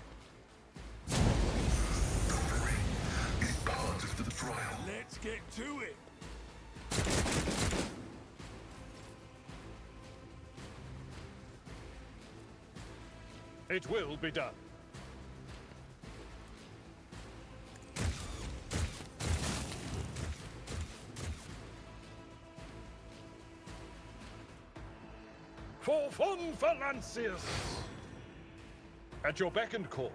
Part of the trial. Let's get to it. It will be done. For Von Valancius! At your beck and call.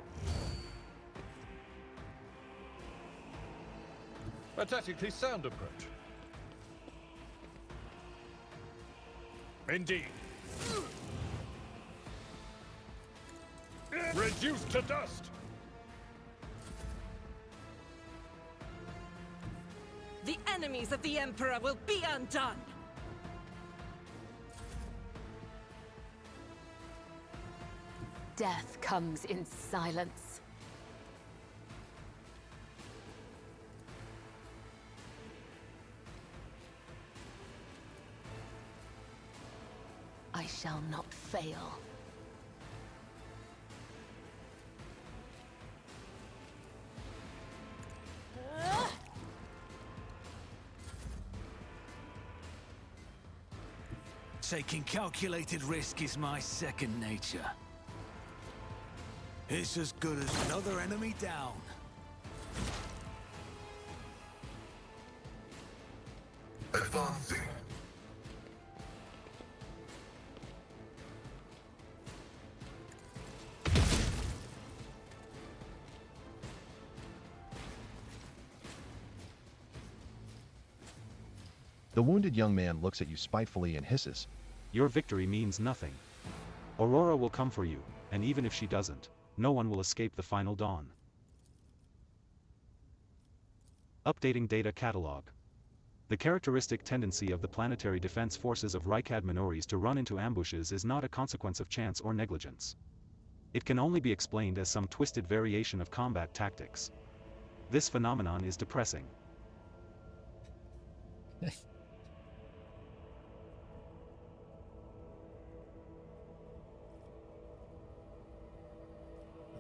A tactically sound approach. Indeed. Reduced to dust! The enemies of the Emperor will be undone! Death comes in silence. I shall not fail. Taking calculated risk is my second nature. It's as good as another enemy down. Advancing. The wounded young man looks at you spitefully and hisses. Your victory means nothing. Aurora will come for you, and even if she doesn't, no one will escape the final dawn. Updating data catalog. The characteristic tendency of the planetary defense forces of Rykad Minories to run into ambushes is not a consequence of chance or negligence. It can only be explained as some twisted variation of combat tactics. This phenomenon is depressing.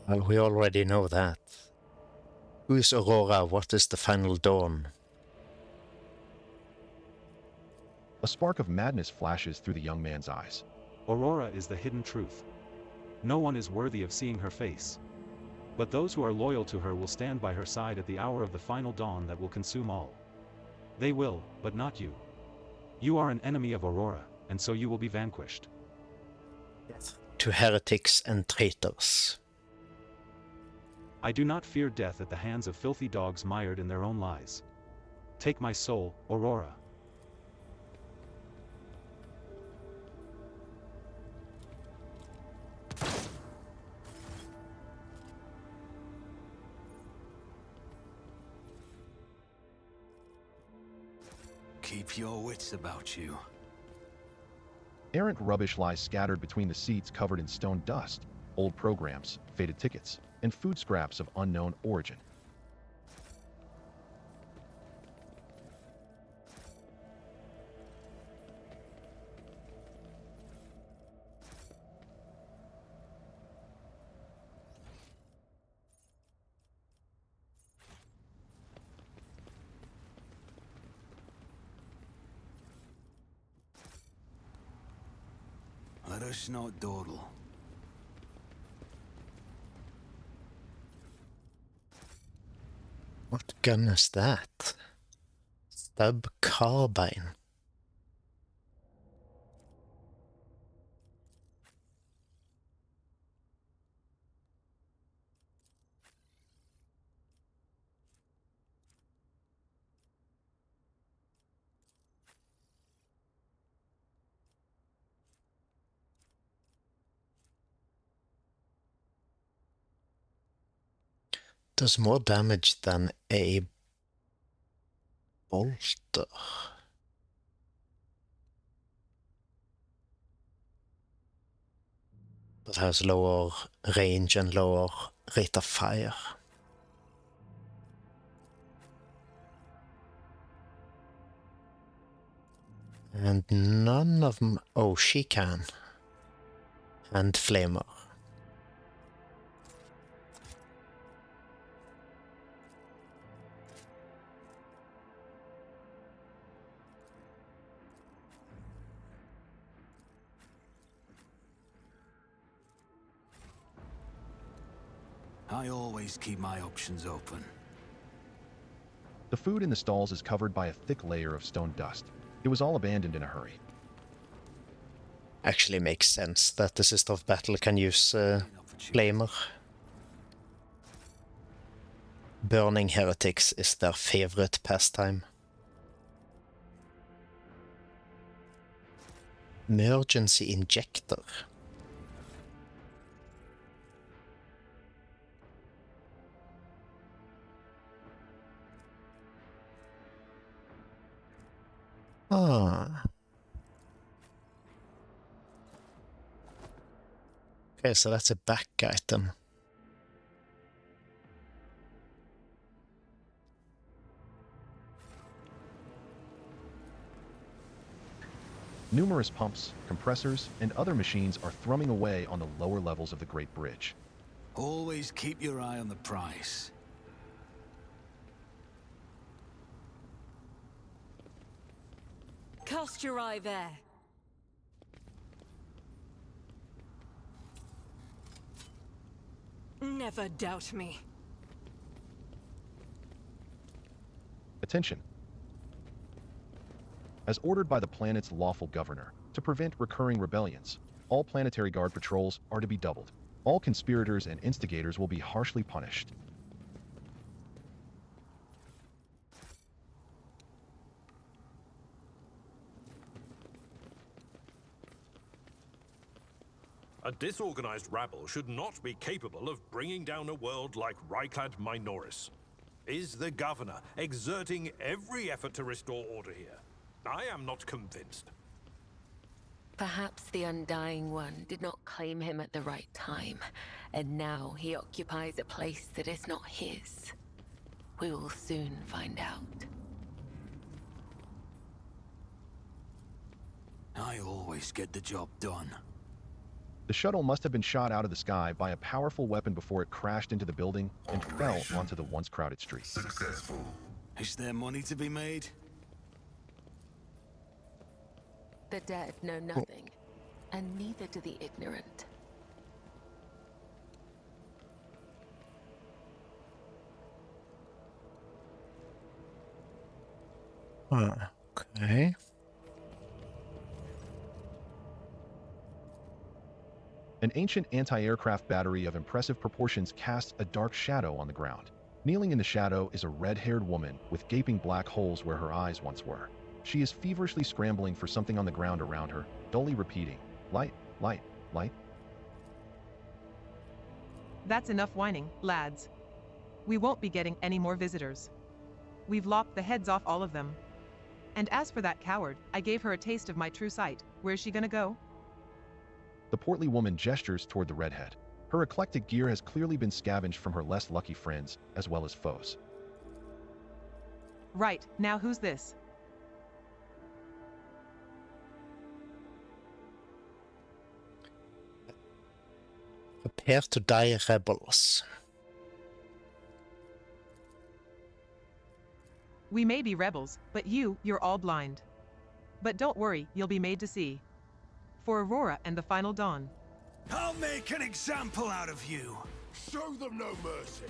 Well, we already know that. Who is Aurora? What is the final dawn? A spark of madness flashes through the young man's eyes. Aurora is the hidden truth. No one is worthy of seeing her face. But those who are loyal to her will stand by her side at the hour of the final dawn that will consume all. They will, but not you. You are an enemy of Aurora, and so you will be vanquished. To heretics and traitors. I do not fear death at the hands of filthy dogs mired in their own lies. Take my soul, Aurora. Keep your wits about you. Errant rubbish lies scattered between the seats covered in stone dust, old programs, faded tickets, and food scraps of unknown origin. Let us not dawdle. What gun is that? Stub carbine. Does more damage than a bolter. but has lower range and lower rate of fire. And none of them... Oh, she can. And Flamer. I always keep my options open. The food in the stalls is covered by a thick layer of stone dust. It was all abandoned in a hurry. Actually makes sense that the Sister of Battle can use Flamer. Burning heretics is their favorite pastime. Emergency injector. Ah. Okay, so that's a back item. Numerous pumps, compressors, and other machines are thrumming away on the lower levels of the Great Bridge. Always keep your eye on the price. Cast your eye there. Never doubt me. Attention. As ordered by the planet's lawful governor, to prevent recurring rebellions, all planetary guard patrols are to be doubled. All conspirators and instigators will be harshly punished. A disorganized rabble should not be capable of bringing down a world like Ryklad Minoris. Is the governor exerting every effort to restore order here? I am not convinced. Perhaps the Undying One did not claim him at the right time, and now he occupies a place that is not his. We will soon find out. I always get the job done. The shuttle must have been shot out of the sky by a powerful weapon before it crashed into the building and fell onto the once crowded streets. Successful. Is there money to be made? The dead know nothing, and neither do the ignorant. Okay. An ancient anti-aircraft battery of impressive proportions casts a dark shadow on the ground. Kneeling in the shadow is a red-haired woman with gaping black holes where her eyes once were. She is feverishly scrambling for something on the ground around her, dully repeating, "Light, light, light." That's enough whining, lads. We won't be getting any more visitors. We've lopped the heads off all of them. And as for that coward, I gave her a taste of my true sight. Where's she gonna go? The portly woman gestures toward the redhead. Her eclectic gear has clearly been scavenged from her less lucky friends, as well as foes. Right, now who's this? Prepare to die, rebels. We may be rebels, but you're all blind. But don't worry, you'll be made to see. For Aurora and the final dawn. I'll make an example out of you! Show them no mercy.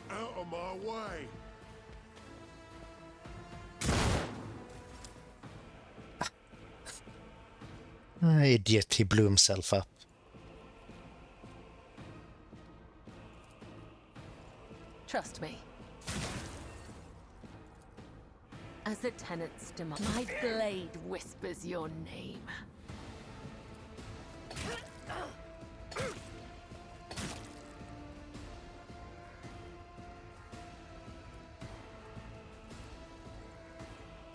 Out of my way! Idiot, he blew himself up. Trust me. As the tenants demand, my blade whispers your name.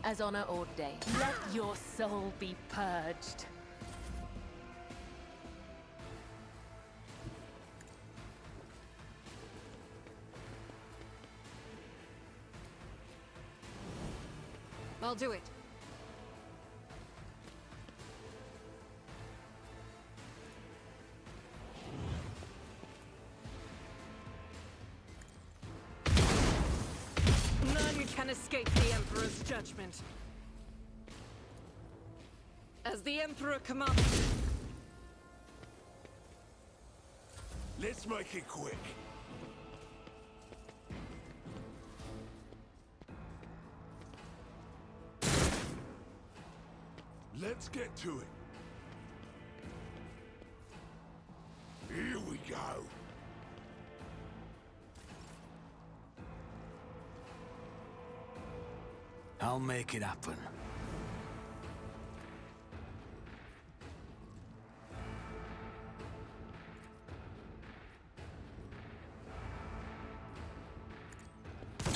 As honor ordained, let your soul be purged. I'll do it. None can escape the Emperor's judgment. As the Emperor commands. Let's make it quick. Let's get to it. Here we go. I'll make it happen.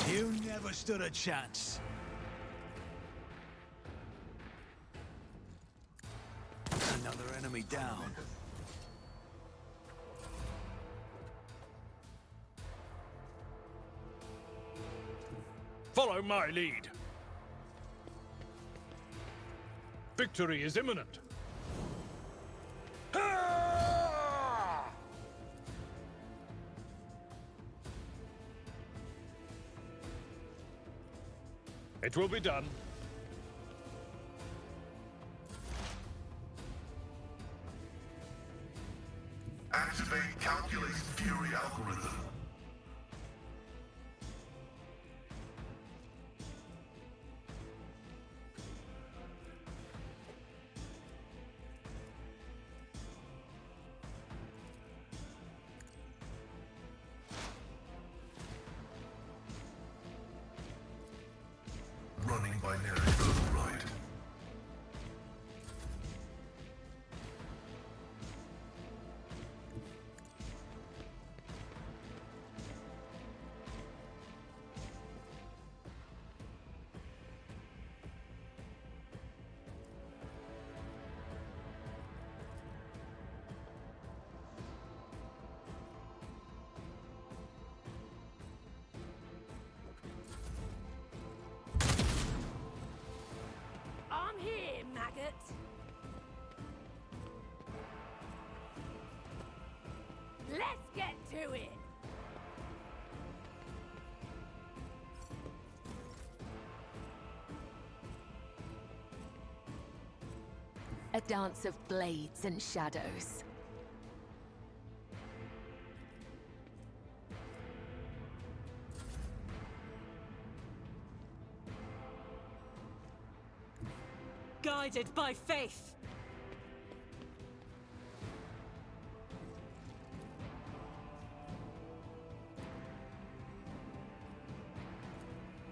You never stood a chance. Another enemy down. Follow my lead. Victory is imminent. It will be done. Activate Calculate Fury algorithm. Running binary override. I'm here, maggot. Let's get to it. A dance of blades and shadows. Guided by faith.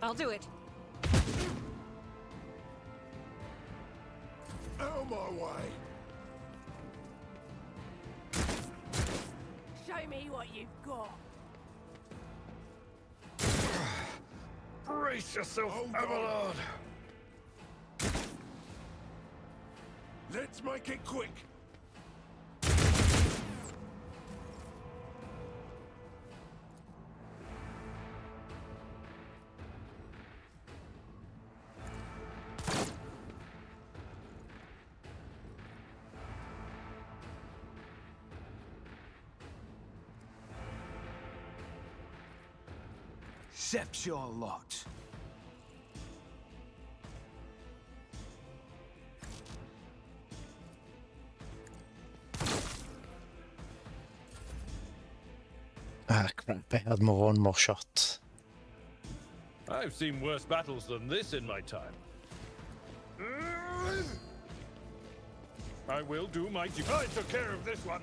I'll do it. Out of my way. Show me what you've got. Brace yourself, Avalon! Let's make it quick. Accept your lot. Ah, crap, I had one more shot. I've seen worse battles than this in my time. I will do my duty. I took care of this one.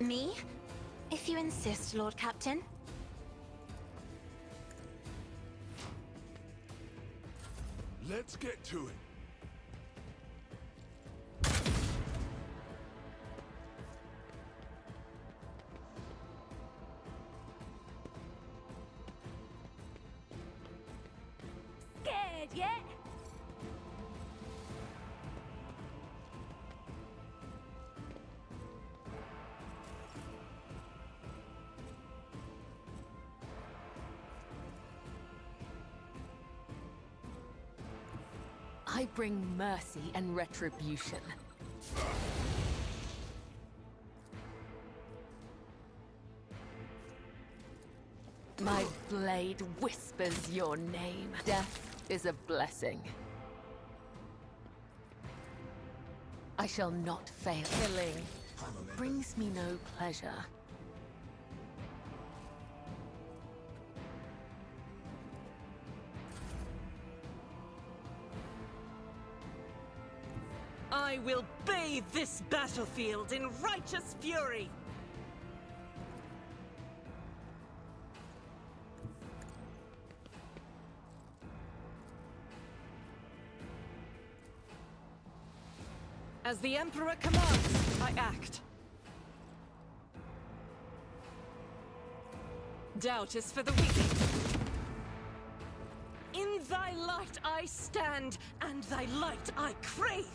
Me? If you insist, Lord Captain. Let's get to it. Scared yet? I bring mercy and retribution. My blade whispers your name. Death is a blessing. I shall not fail. Killing brings me no pleasure. I will bathe this battlefield in righteous fury! As the Emperor commands, I act. Doubt is for the weak. In thy light I stand, and thy light I crave!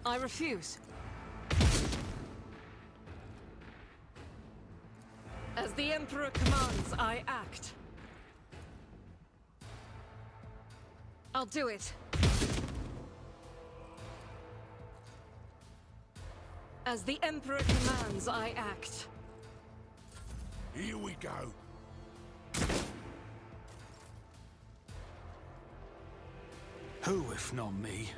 I refuse. As the Emperor commands, I act. I'll do it. As the Emperor commands, I act. Here we go. Who, if not me?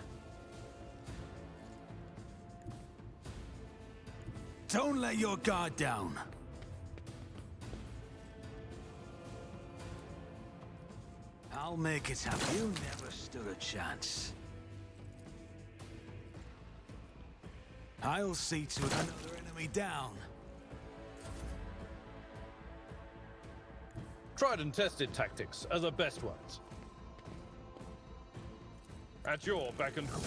Don't let your guard down. I'll make it happen. You never stood a chance. I'll see to it another enemy down. Tried and tested tactics are the best ones. At your beck and call.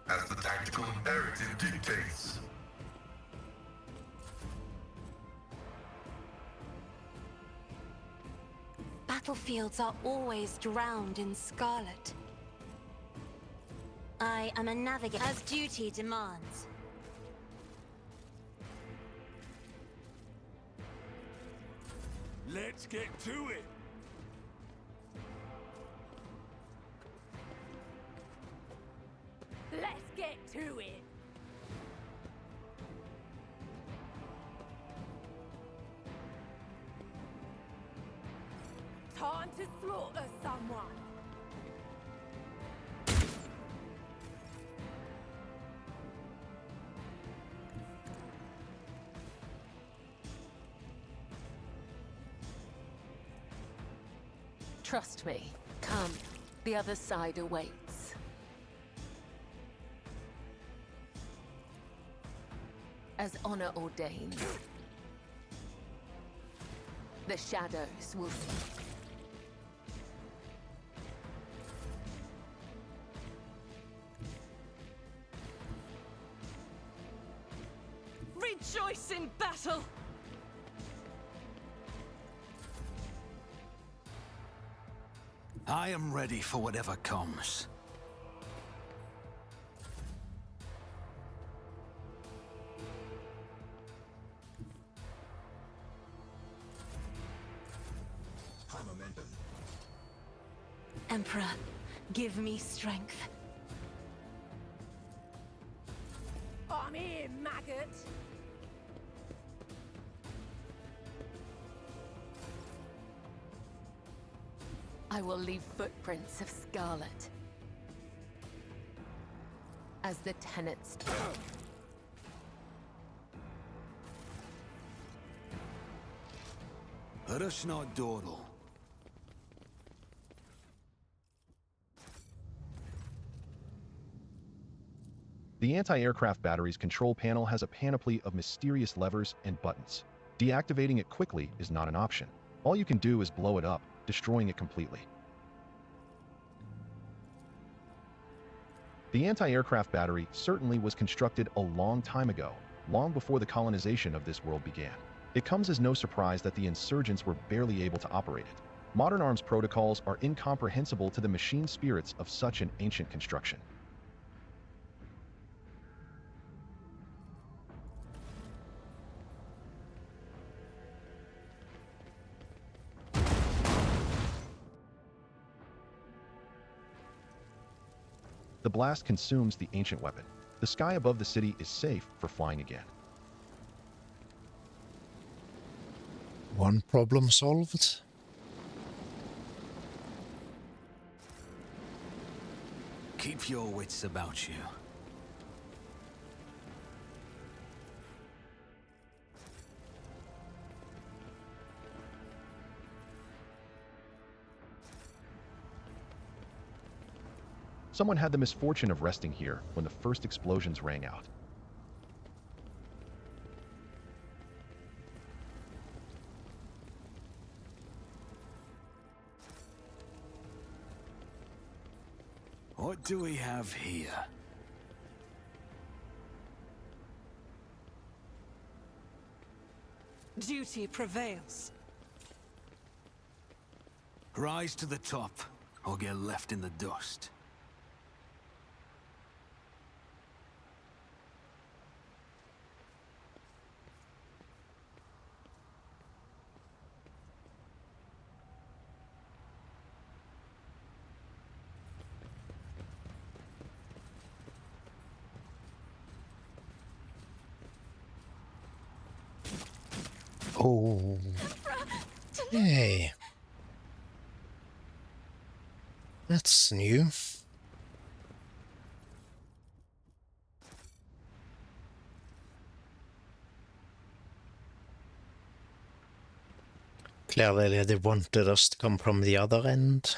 As the tactical imperative dictates. Battlefields are always drowned in scarlet. I am a navigator, as duty demands. Let's get to it. Let's get to it! Time to slaughter someone! Trust me. Come. The other side awaits. As honor ordains, the shadows will speak. Rejoice in battle! I am ready for whatever comes. Emperor, give me strength. I'm here, maggot! I will leave footprints of scarlet. As the tenets... Let us not dawdle. The anti-aircraft battery's control panel has a panoply of mysterious levers and buttons. Deactivating it quickly is not an option. All you can do is blow it up, destroying it completely. The anti-aircraft battery certainly was constructed a long time ago, long before the colonization of this world began. It comes as no surprise that the insurgents were barely able to operate it. Modern arms protocols are incomprehensible to the machine spirits of such an ancient construction. The blast consumes the ancient weapon. The sky above the city is safe for flying again. One problem solved. Keep your wits about you. Someone had the misfortune of resting here when the first explosions rang out. What do we have here? Duty prevails. Rise to the top, or get left in the dust. Oh. Hey. That's new. Clearly they wanted us to come from the other end.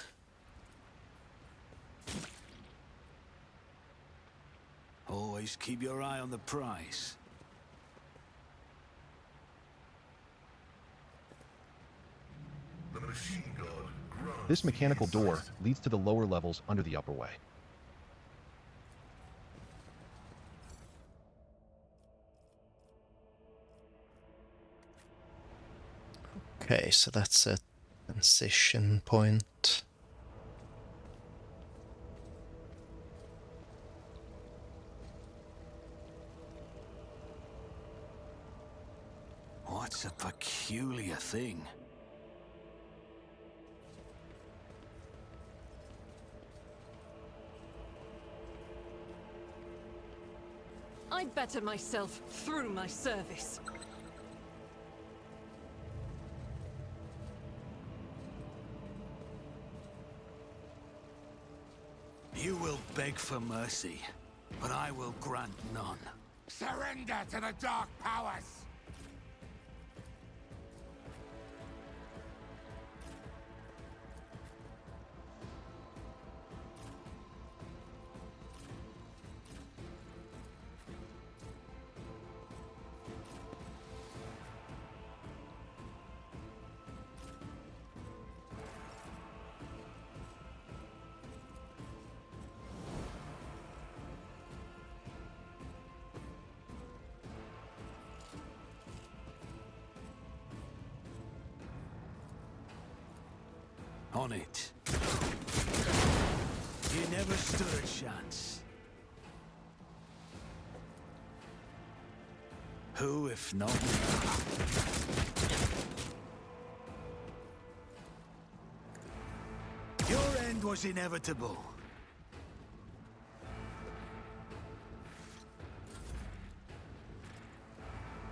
Always keep your eye on the prize. The machine god grants This mechanical insight. door leads to the lower levels under the upper way. Okay, so that's a transition point. What's a peculiar thing? I better myself through my service. You will beg for mercy, but I will grant none. Surrender to the dark powers! On it. You never stood a chance. Who, if not we? Your end was inevitable.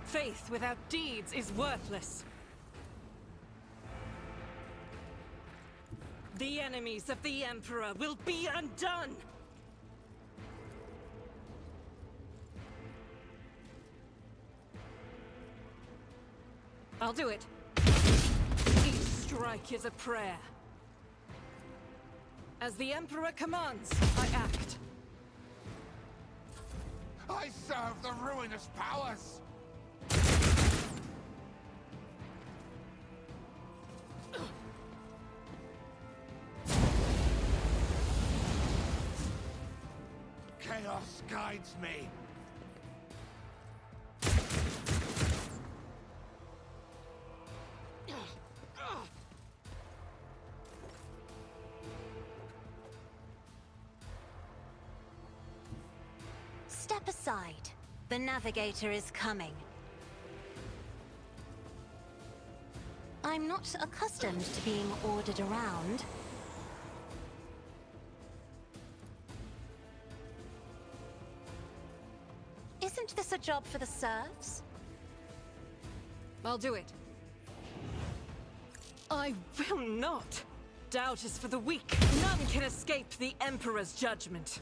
Faith without deeds is worthless. The enemies of the Emperor will be undone! I'll do it. Each strike is a prayer. As the Emperor commands, I act. I serve the ruinous powers! Chaos guides me. Step aside. The navigator is coming. I'm not accustomed to being ordered around. Isn't this a job for the serfs? I'll do it. I will not. Doubt is for the weak. None can escape the Emperor's judgment.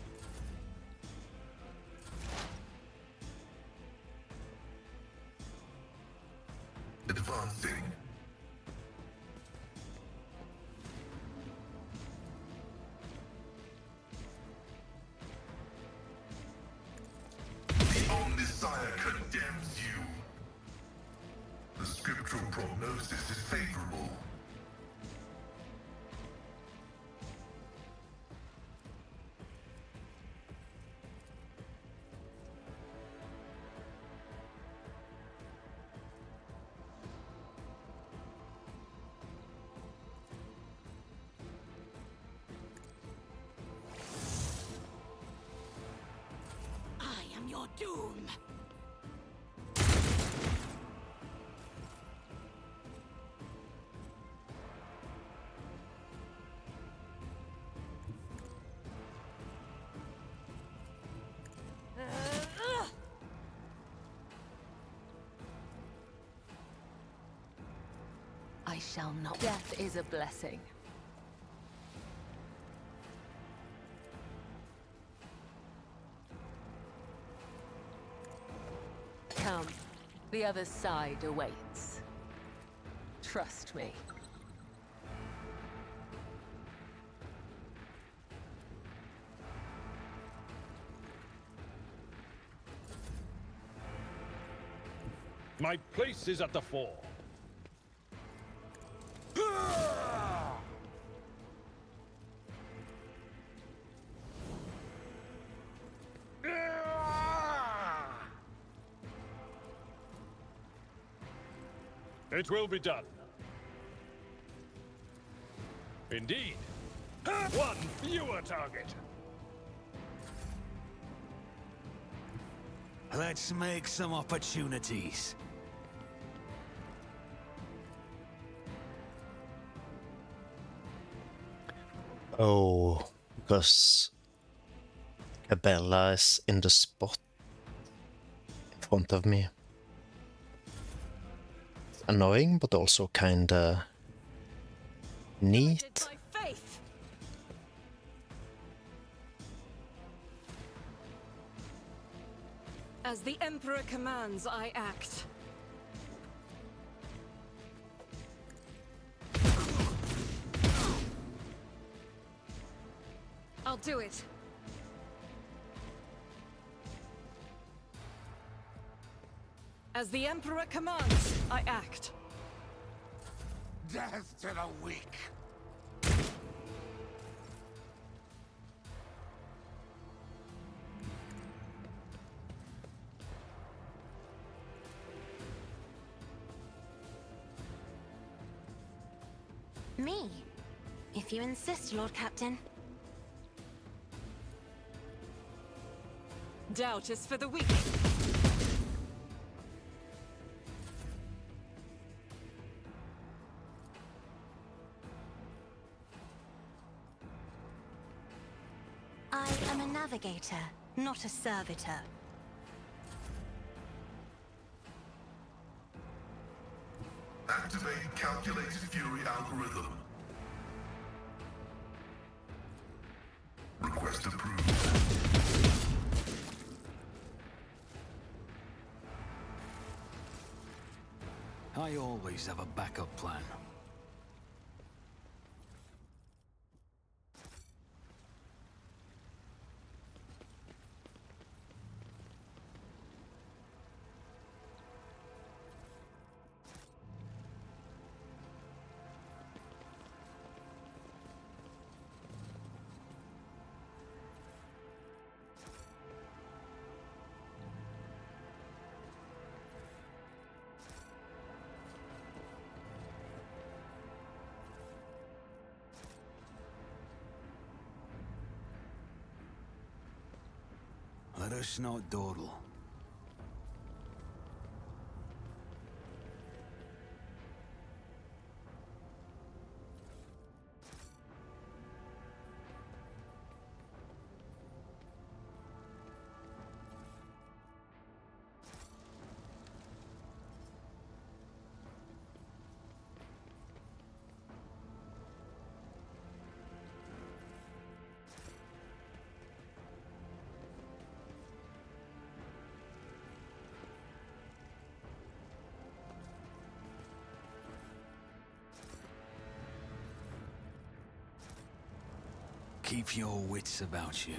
Advancing. The Omnisire condemns you. The scriptural prognosis is favorable. I am your doom. I shall not. Death is a blessing. Come, the other side awaits. Trust me. My place is at the fore. It will be done. Indeed. One fewer target. Let's make some opportunities. Oh, because Cabela is in the spot in front of me. It's annoying, but also kinda neat. By faith. As the Emperor commands, I act. I'll do it. As the Emperor commands, I act. Death to the weak. Me? If you insist, Lord Captain. Doubt is for the weak. I am a navigator, not a servitor. Activate calculated fury algorithm. Request approved. I always have a backup plan. Let us not dawdle. Keep your wits about you.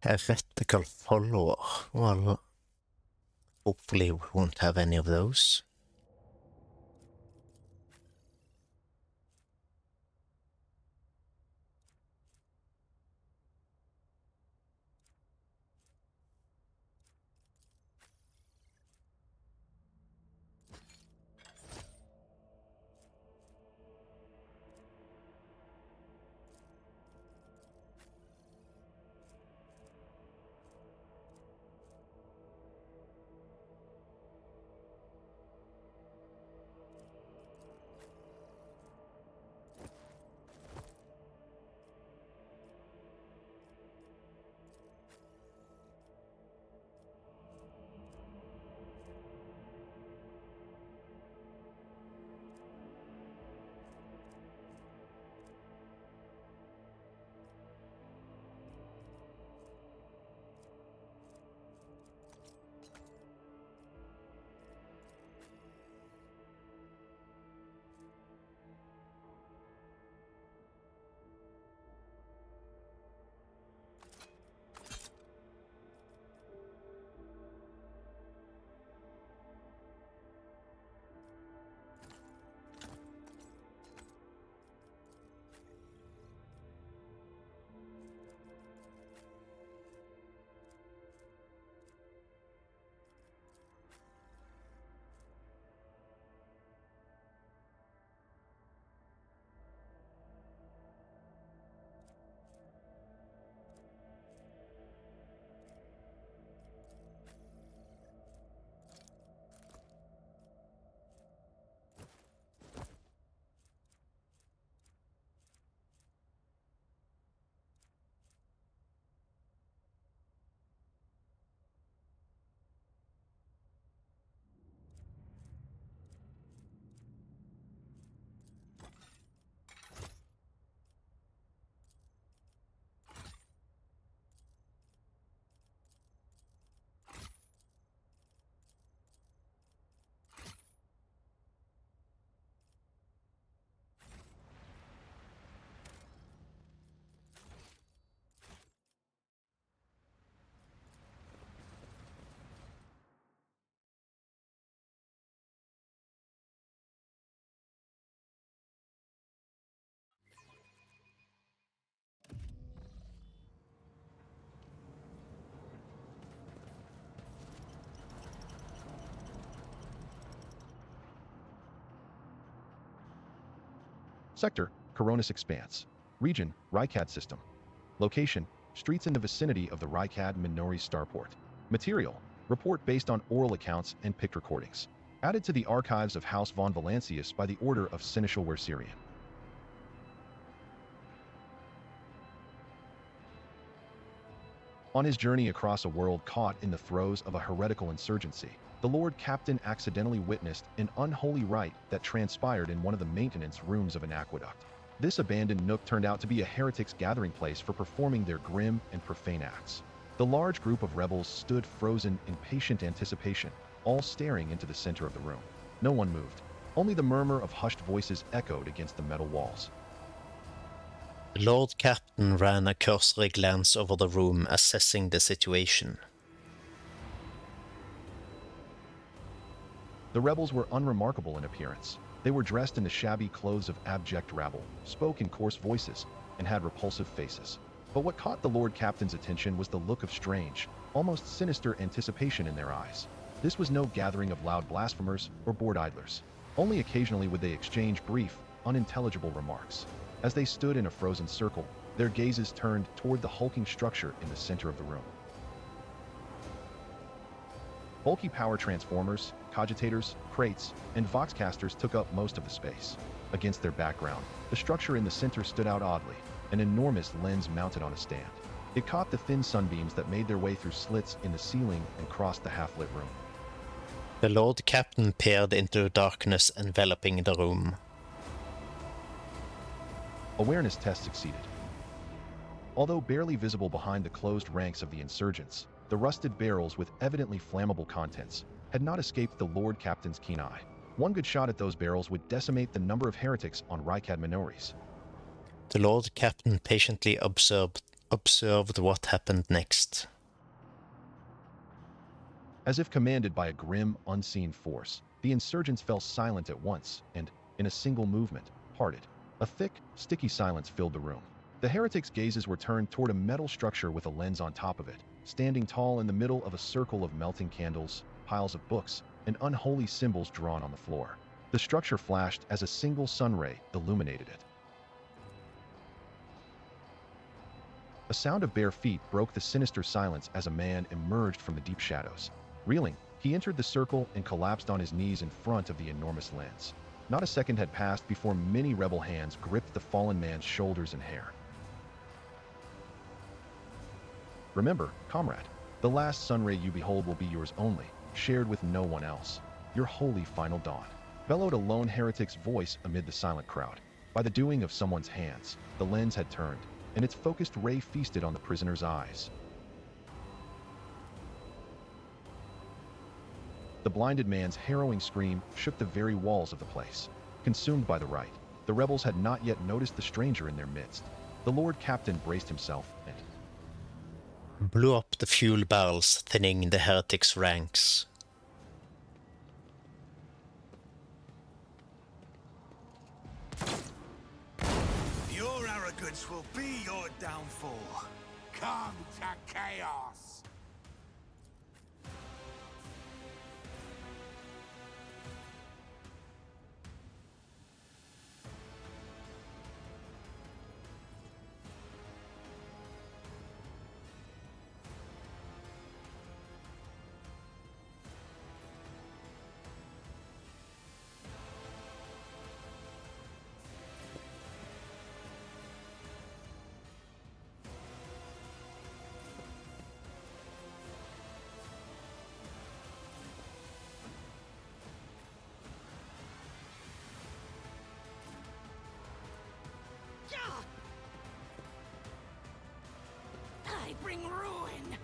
Heretical follower. Well, hopefully we won't have any of those. Sector Coronis Expanse. Region, Rykad System. Location, streets in the vicinity of the Rykad Minori starport. Material, report based on oral accounts and pict recordings. Added to the archives of House von Valancius by the order of Seneschal Werserian. On his journey across a world caught in the throes of a heretical insurgency, the Lord Captain accidentally witnessed an unholy rite that transpired in one of the maintenance rooms of an aqueduct. This abandoned nook turned out to be a heretic's gathering place for performing their grim and profane acts. The large group of rebels stood frozen in patient anticipation, all staring into the center of the room. No one moved. Only the murmur of hushed voices echoed against the metal walls. The Lord Captain ran a cursory glance over the room, assessing the situation. The rebels were unremarkable in appearance. They were dressed in the shabby clothes of abject rabble, spoke in coarse voices, and had repulsive faces. But what caught the Lord Captain's attention was the look of strange, almost sinister anticipation in their eyes. This was no gathering of loud blasphemers or bored idlers. Only occasionally would they exchange brief, unintelligible remarks. As they stood in a frozen circle, their gazes turned toward the hulking structure in the center of the room. Bulky power transformers, cogitators, crates, and voxcasters took up most of the space. Against their background, the structure in the center stood out oddly, an enormous lens mounted on a stand. It caught the thin sunbeams that made their way through slits in the ceiling and crossed the half-lit room. The Lord Captain peered into the darkness enveloping the room. Awareness test succeeded. Although barely visible behind the closed ranks of the insurgents, the rusted barrels with evidently flammable contents had not escaped the Lord Captain's keen eye. One good shot at those barrels would decimate the number of heretics on Rykad Minoris. The Lord Captain patiently observed what happened next. As if commanded by a grim, unseen force, the insurgents fell silent at once and, in a single movement, parted. A thick, sticky silence filled the room. The heretics' gazes were turned toward a metal structure with a lens on top of it, standing tall in the middle of a circle of melting candles, piles of books, and unholy symbols drawn on the floor. The structure flashed as a single sun ray illuminated it. A sound of bare feet broke the sinister silence as a man emerged from the deep shadows. Reeling, he entered the circle and collapsed on his knees in front of the enormous lens. Not a second had passed before many rebel hands gripped the fallen man's shoulders and hair. Remember, comrade, the last sunray you behold will be yours only, shared with no one else. Your holy final dawn. Bellowed a lone heretic's voice amid the silent crowd. By the doing of someone's hands, the lens had turned, and its focused ray feasted on the prisoner's eyes. The blinded man's harrowing scream shook the very walls of the place. Consumed by the rite, the rebels had not yet noticed the stranger in their midst. The Lord Captain braced himself and blew up the fuel barrels, thinning the heretics' ranks. Your arrogance will be your downfall. Come to chaos! I bring ruin!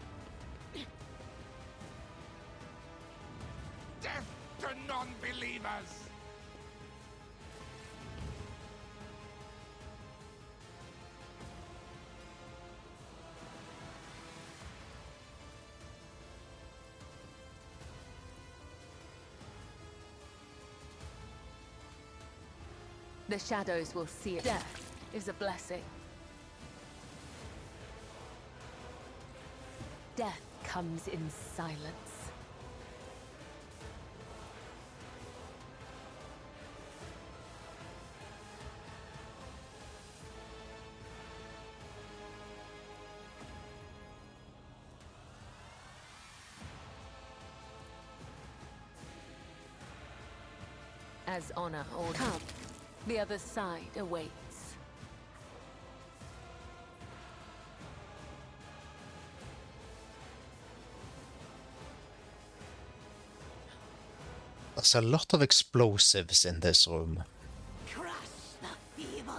Death to non-believers! The shadows will see it. Death is a blessing. Death comes in silence. as honor orders. Come, the other side awaits. There's a lot of explosives in this room. Crush the feeble.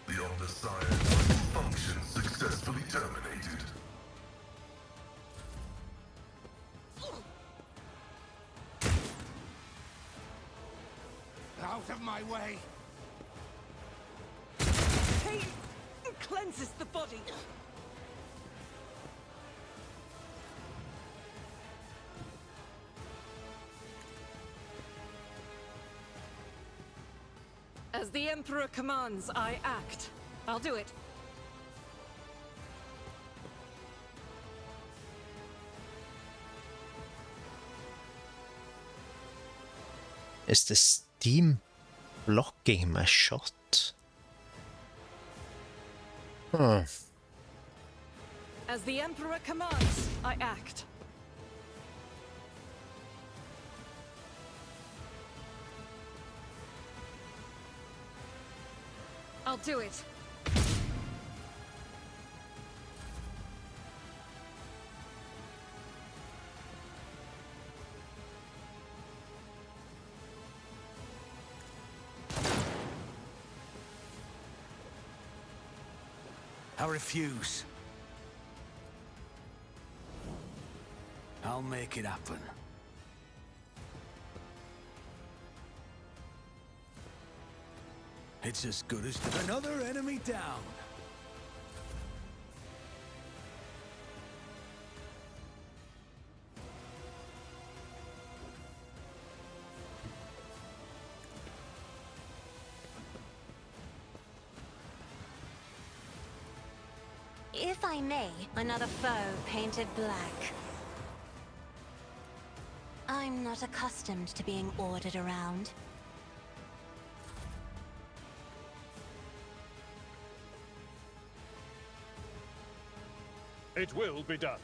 The Omnissiah's function successfully terminated. Out of my way! Pain cleanses the body. As the Emperor commands, I act. I'll do it. Is the steam blocking my shot? Huh. As the Emperor commands, I act. I'll do it. I refuse. I'll make it happen. It's as good as another enemy down. If I may, another foe painted black. I'm not accustomed to being ordered around. It will be done.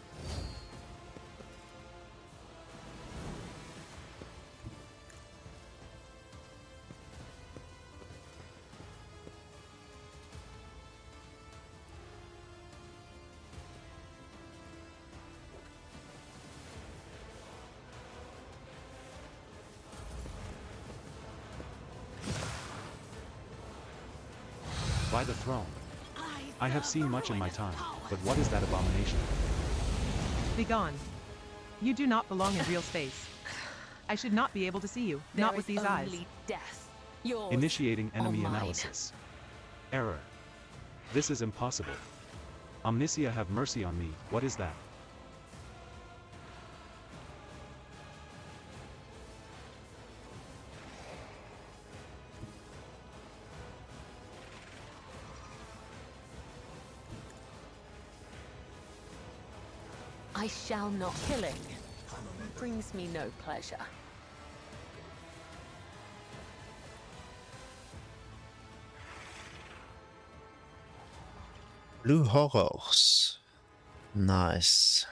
By the throne. I have seen much in my time, but what is that abomination? Begone. You do not belong in real space. I should not be able to see you, not with these eyes. Death. Yours Initiating enemy or mine. analysis. Error. This is impossible. Omniscia, have mercy on me. What is that? I shall not. Killing brings me no pleasure. Blue horrors. Nice.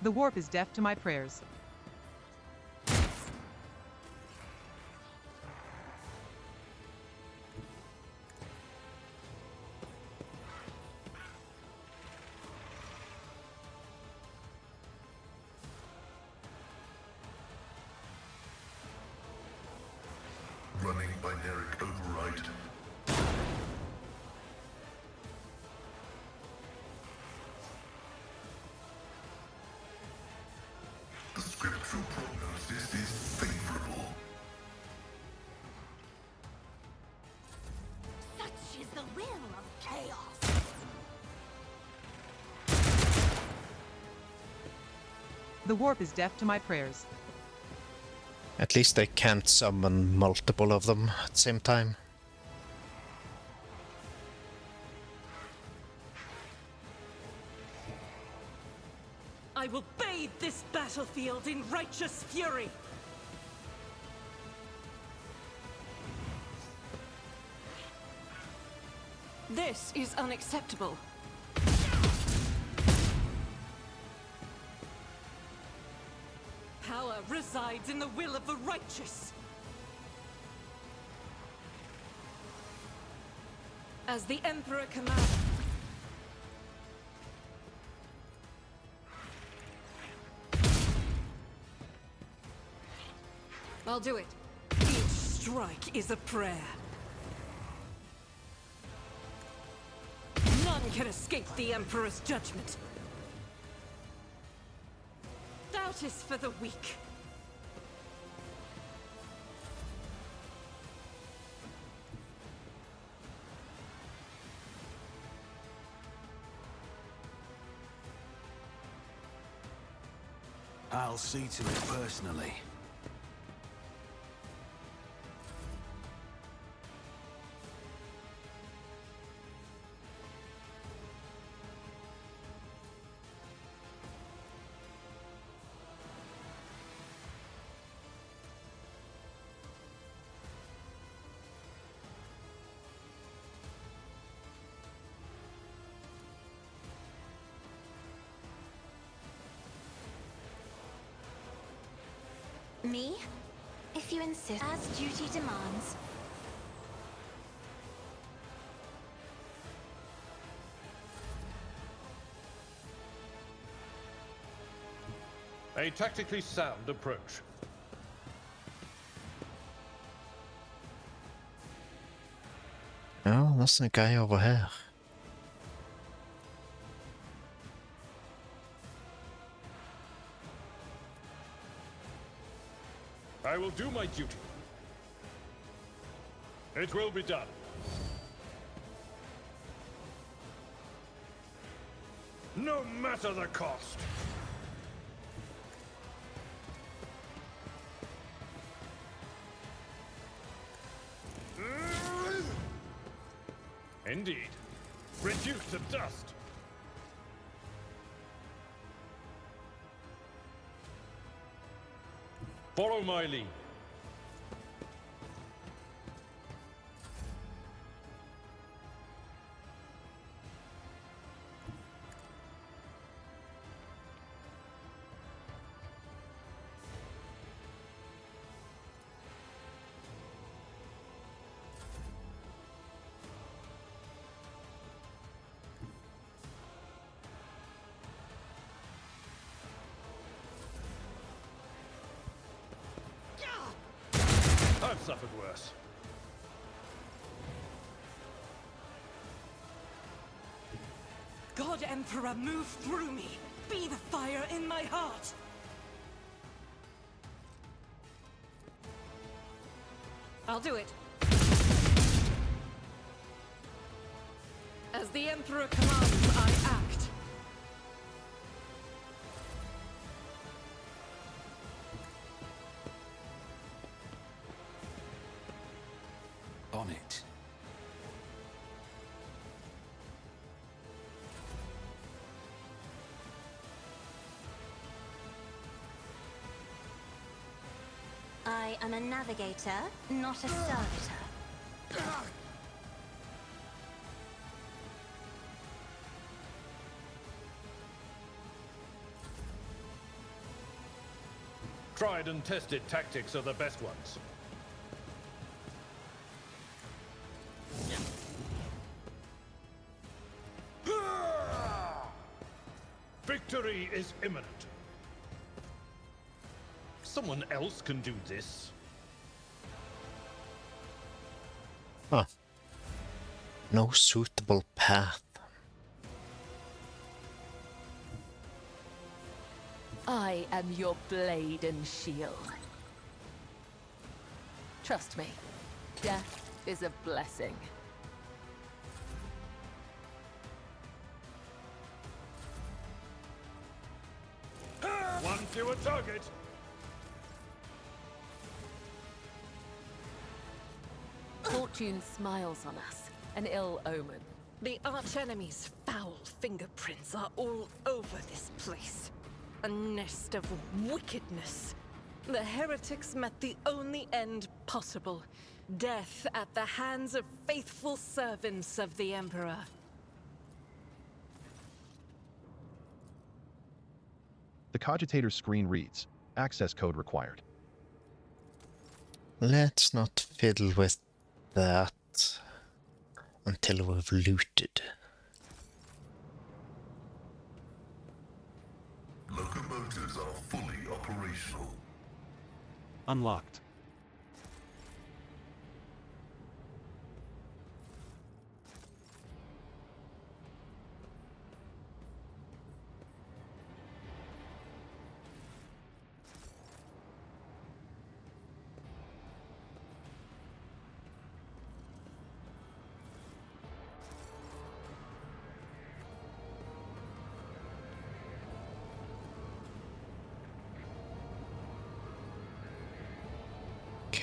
The warp is deaf to my prayers. Running binaric override. The scriptural The warp is deaf to my prayers. At least they can't summon multiple of them at the same time. I will bathe this battlefield in righteous fury! This is unacceptable. Power resides in the will of the righteous. As the Emperor commands. I'll do it. Each strike is a prayer. None can escape the Emperor's judgment. Doubt is for the weak. I'll see to it personally. Me? If you insist, as duty demands. A tactically sound approach. Oh, that's the guy over here. I will do my duty. It will be done. No matter the cost. Indeed. Reduced to dust. Follow my lead. I've suffered worse. God Emperor, move through me. Be the fire in my heart. I'll do it. As the Emperor commands, I act. On it. I am a navigator, not a servitor. Tried and tested tactics are the best ones. Victory is imminent. Someone else can do this. Huh. No suitable path. I am your blade and shield. Trust me, death is a blessing. One you a target? Fortune smiles on us. An ill omen. The archenemy's foul fingerprints are all over this place. A nest of wickedness. The heretics met the only end possible. Death at the hands of faithful servants of the Emperor. The cogitator's screen reads, access code required. Let's not fiddle with that until we've looted. Locomotives are fully operational. Unlocked.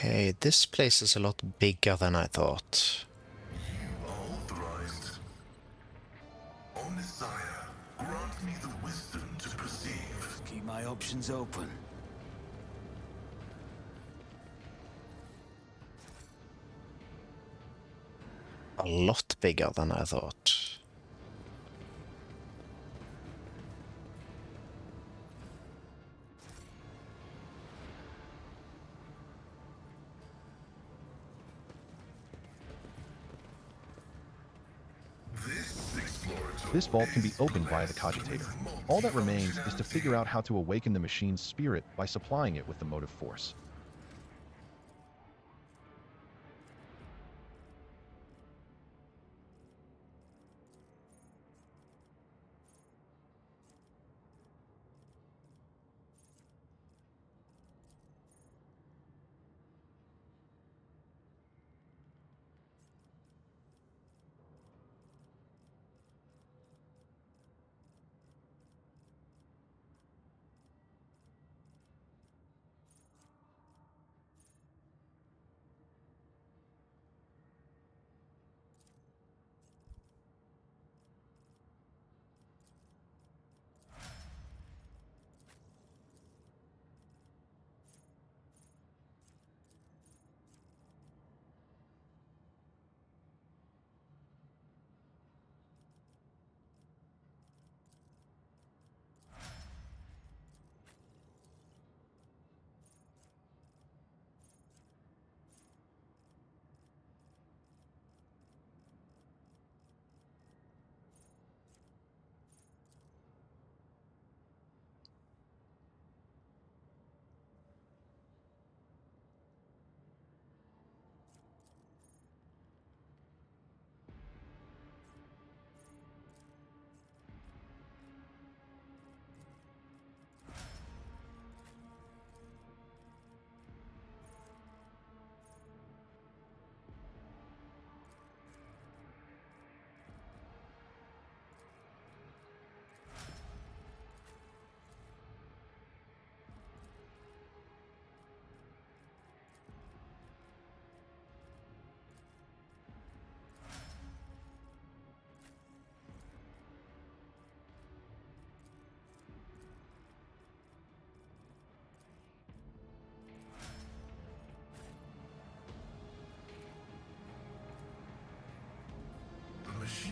Okay, this place is a lot bigger than I thought. You are authorized. Omnisire, grant me the wisdom to perceive. Keep my options open. A lot bigger than I thought. This vault can be opened via the cogitator. All that remains is to figure out how to awaken the machine's spirit by supplying it with the motive force.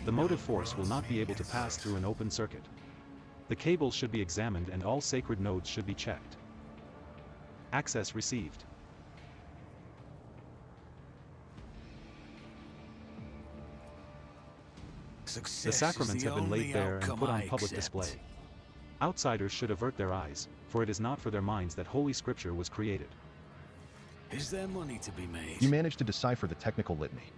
The motive force will not be able to pass through an open circuit. The cables should be examined and all sacred nodes should be checked. Access received. Success The sacraments is the have been laid only bare and outcome put on I public accept. display. Outsiders should avert their eyes, for it is not for their minds that Holy Scripture was created. Is there money to be made? You managed to decipher the technical litany.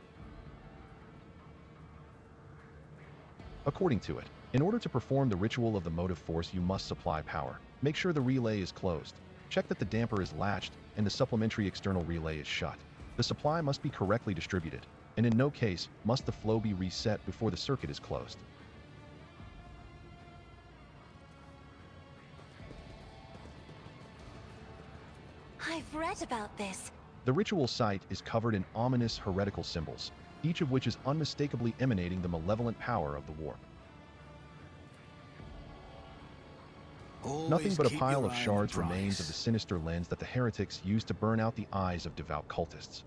According to it, in order to perform the ritual of the motive force, you must supply power. Make sure the relay is closed. Check that the damper is latched and the supplementary external relay is shut. The supply must be correctly distributed, and in no case must the flow be reset before the circuit is closed. read about this. The ritual site is covered in ominous heretical symbols, each of which is unmistakably emanating the malevolent power of the warp. Nothing but a pile of shards remains of the sinister lens that the heretics used to burn out the eyes of devout cultists.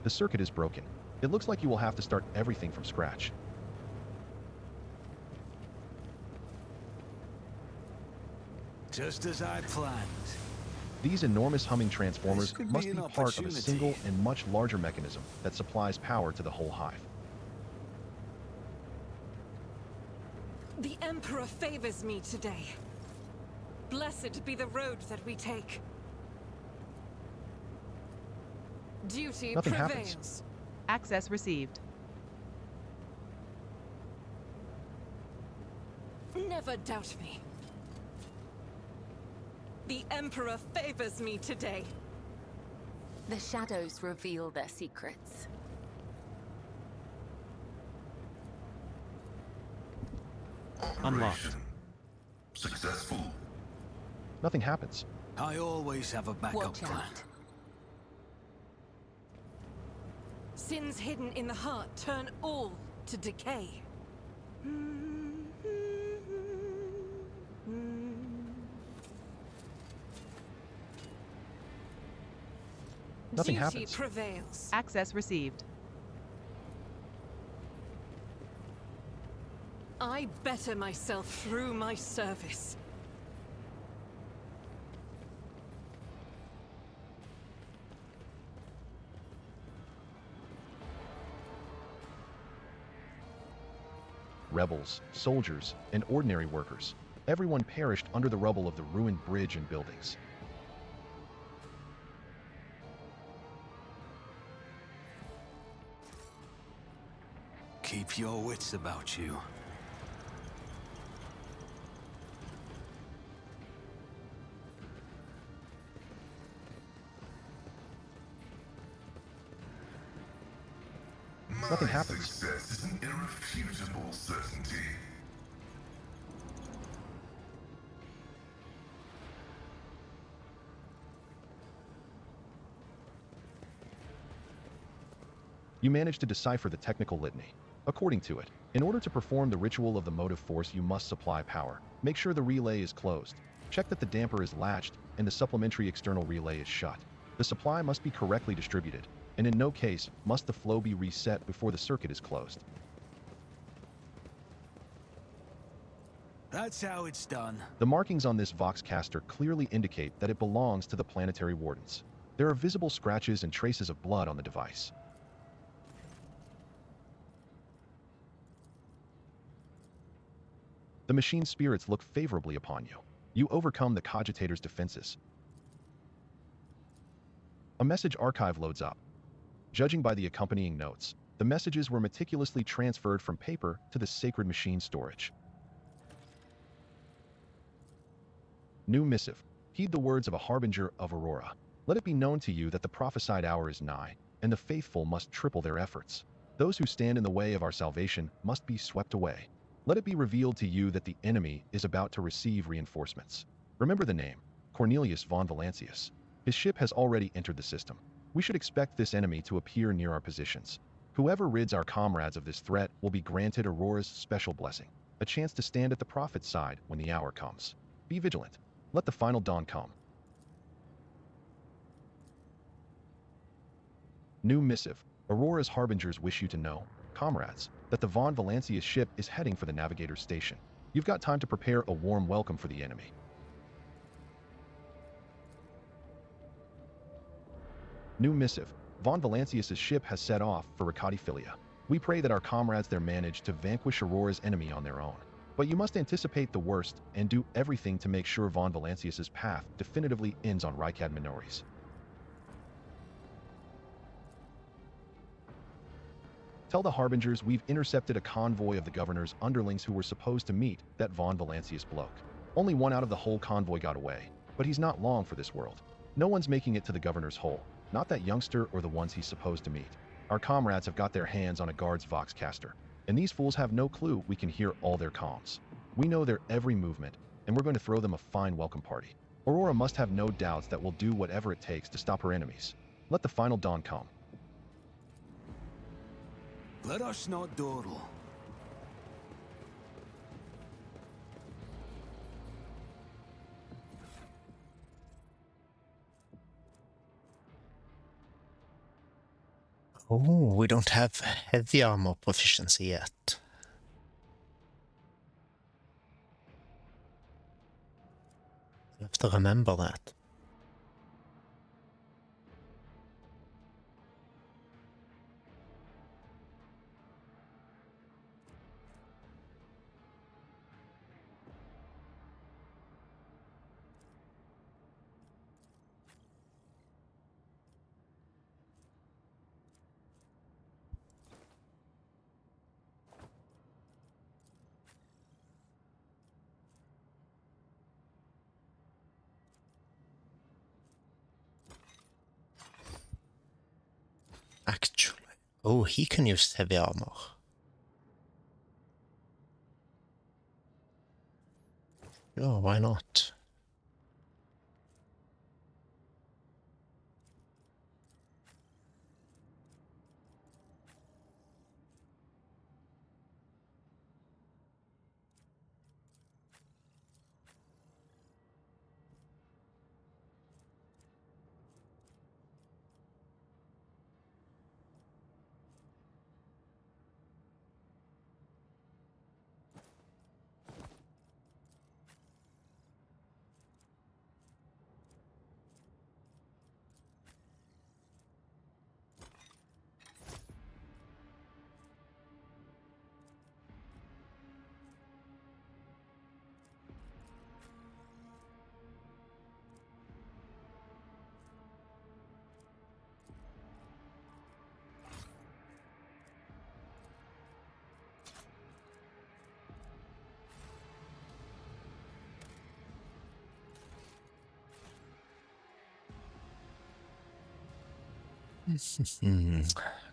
The circuit is broken. It looks like you will have to start everything from scratch. Just as I planned. These enormous humming transformers This could must be be an part of a opportunity. single and much larger mechanism that supplies power to the whole hive. The Emperor favors me today. Blessed be the road that we take. Duty Nothing prevails. happens. Access received. Never doubt me. The Emperor favors me today. The shadows reveal their secrets. Unlocked. Successful. Nothing happens. I always have a backup Watch plan. out. Sins hidden in the heart turn all to decay. Nothing Duty happens. prevails. Access received. I better myself through my service. Rebels, soldiers, and ordinary workers. Everyone perished under the rubble of the ruined bridge and buildings. Keep your wits about you. Nothing happens. Success is an irrefutable certainty. You manage to decipher the technical litany. According to it, in order to perform the ritual of the motive force, you must supply power. Make sure the relay is closed. Check that the damper is latched and the supplementary external relay is shut. The supply must be correctly distributed, and in no case must the flow be reset before the circuit is closed. That's how it's done. The markings on this Voxcaster clearly indicate that it belongs to the planetary wardens. There are visible scratches and traces of blood on the device. The machine spirits look favorably upon you. You overcome the cogitator's defenses. A message archive loads up. Judging by the accompanying notes, the messages were meticulously transferred from paper to the sacred machine storage. New missive. Heed the words of a harbinger of Aurora. Let it be known to you that the prophesied hour is nigh, and the faithful must triple their efforts. Those who stand in the way of our salvation must be swept away. Let it be revealed to you that the enemy is about to receive reinforcements. Remember the name, Cornelius von Valancius. His ship has already entered the system. We should expect this enemy to appear near our positions. Whoever rids our comrades of this threat will be granted Aurora's special blessing, a chance to stand at the prophet's side when the hour comes. Be vigilant. Let the final dawn come. New missive. Aurora's harbingers wish you to know, comrades, that the von Valancius ship is heading for the navigator's station. You've got time to prepare a warm welcome for the enemy. New missive. Von Valancius' ship has set off for Riccati. We pray that our comrades there manage to vanquish Aurora's enemy on their own. But you must anticipate the worst and do everything to make sure von Valancius' path definitively ends on Rykad Minoris. Tell the harbingers we've intercepted a convoy of the governor's underlings who were supposed to meet that von Valancius bloke. Only one out of the whole convoy got away, but he's not long for this world. No one's making it to the governor's hole, not that youngster or the ones he's supposed to meet. Our comrades have got their hands on a guard's voxcaster, and these fools have no clue we can hear all their comms. We know their every movement, and we're going to throw them a fine welcome party. Aurora must have no doubts that we'll do whatever it takes to stop her enemies. Let the final dawn come. Let us not dawdle. Oh, we don't have heavy armor proficiency yet. You have to remember that. Actually, oh, he can use heavy armor. Yeah, why not?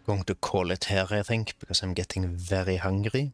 Going to call it here, I think, because I'm getting very hungry.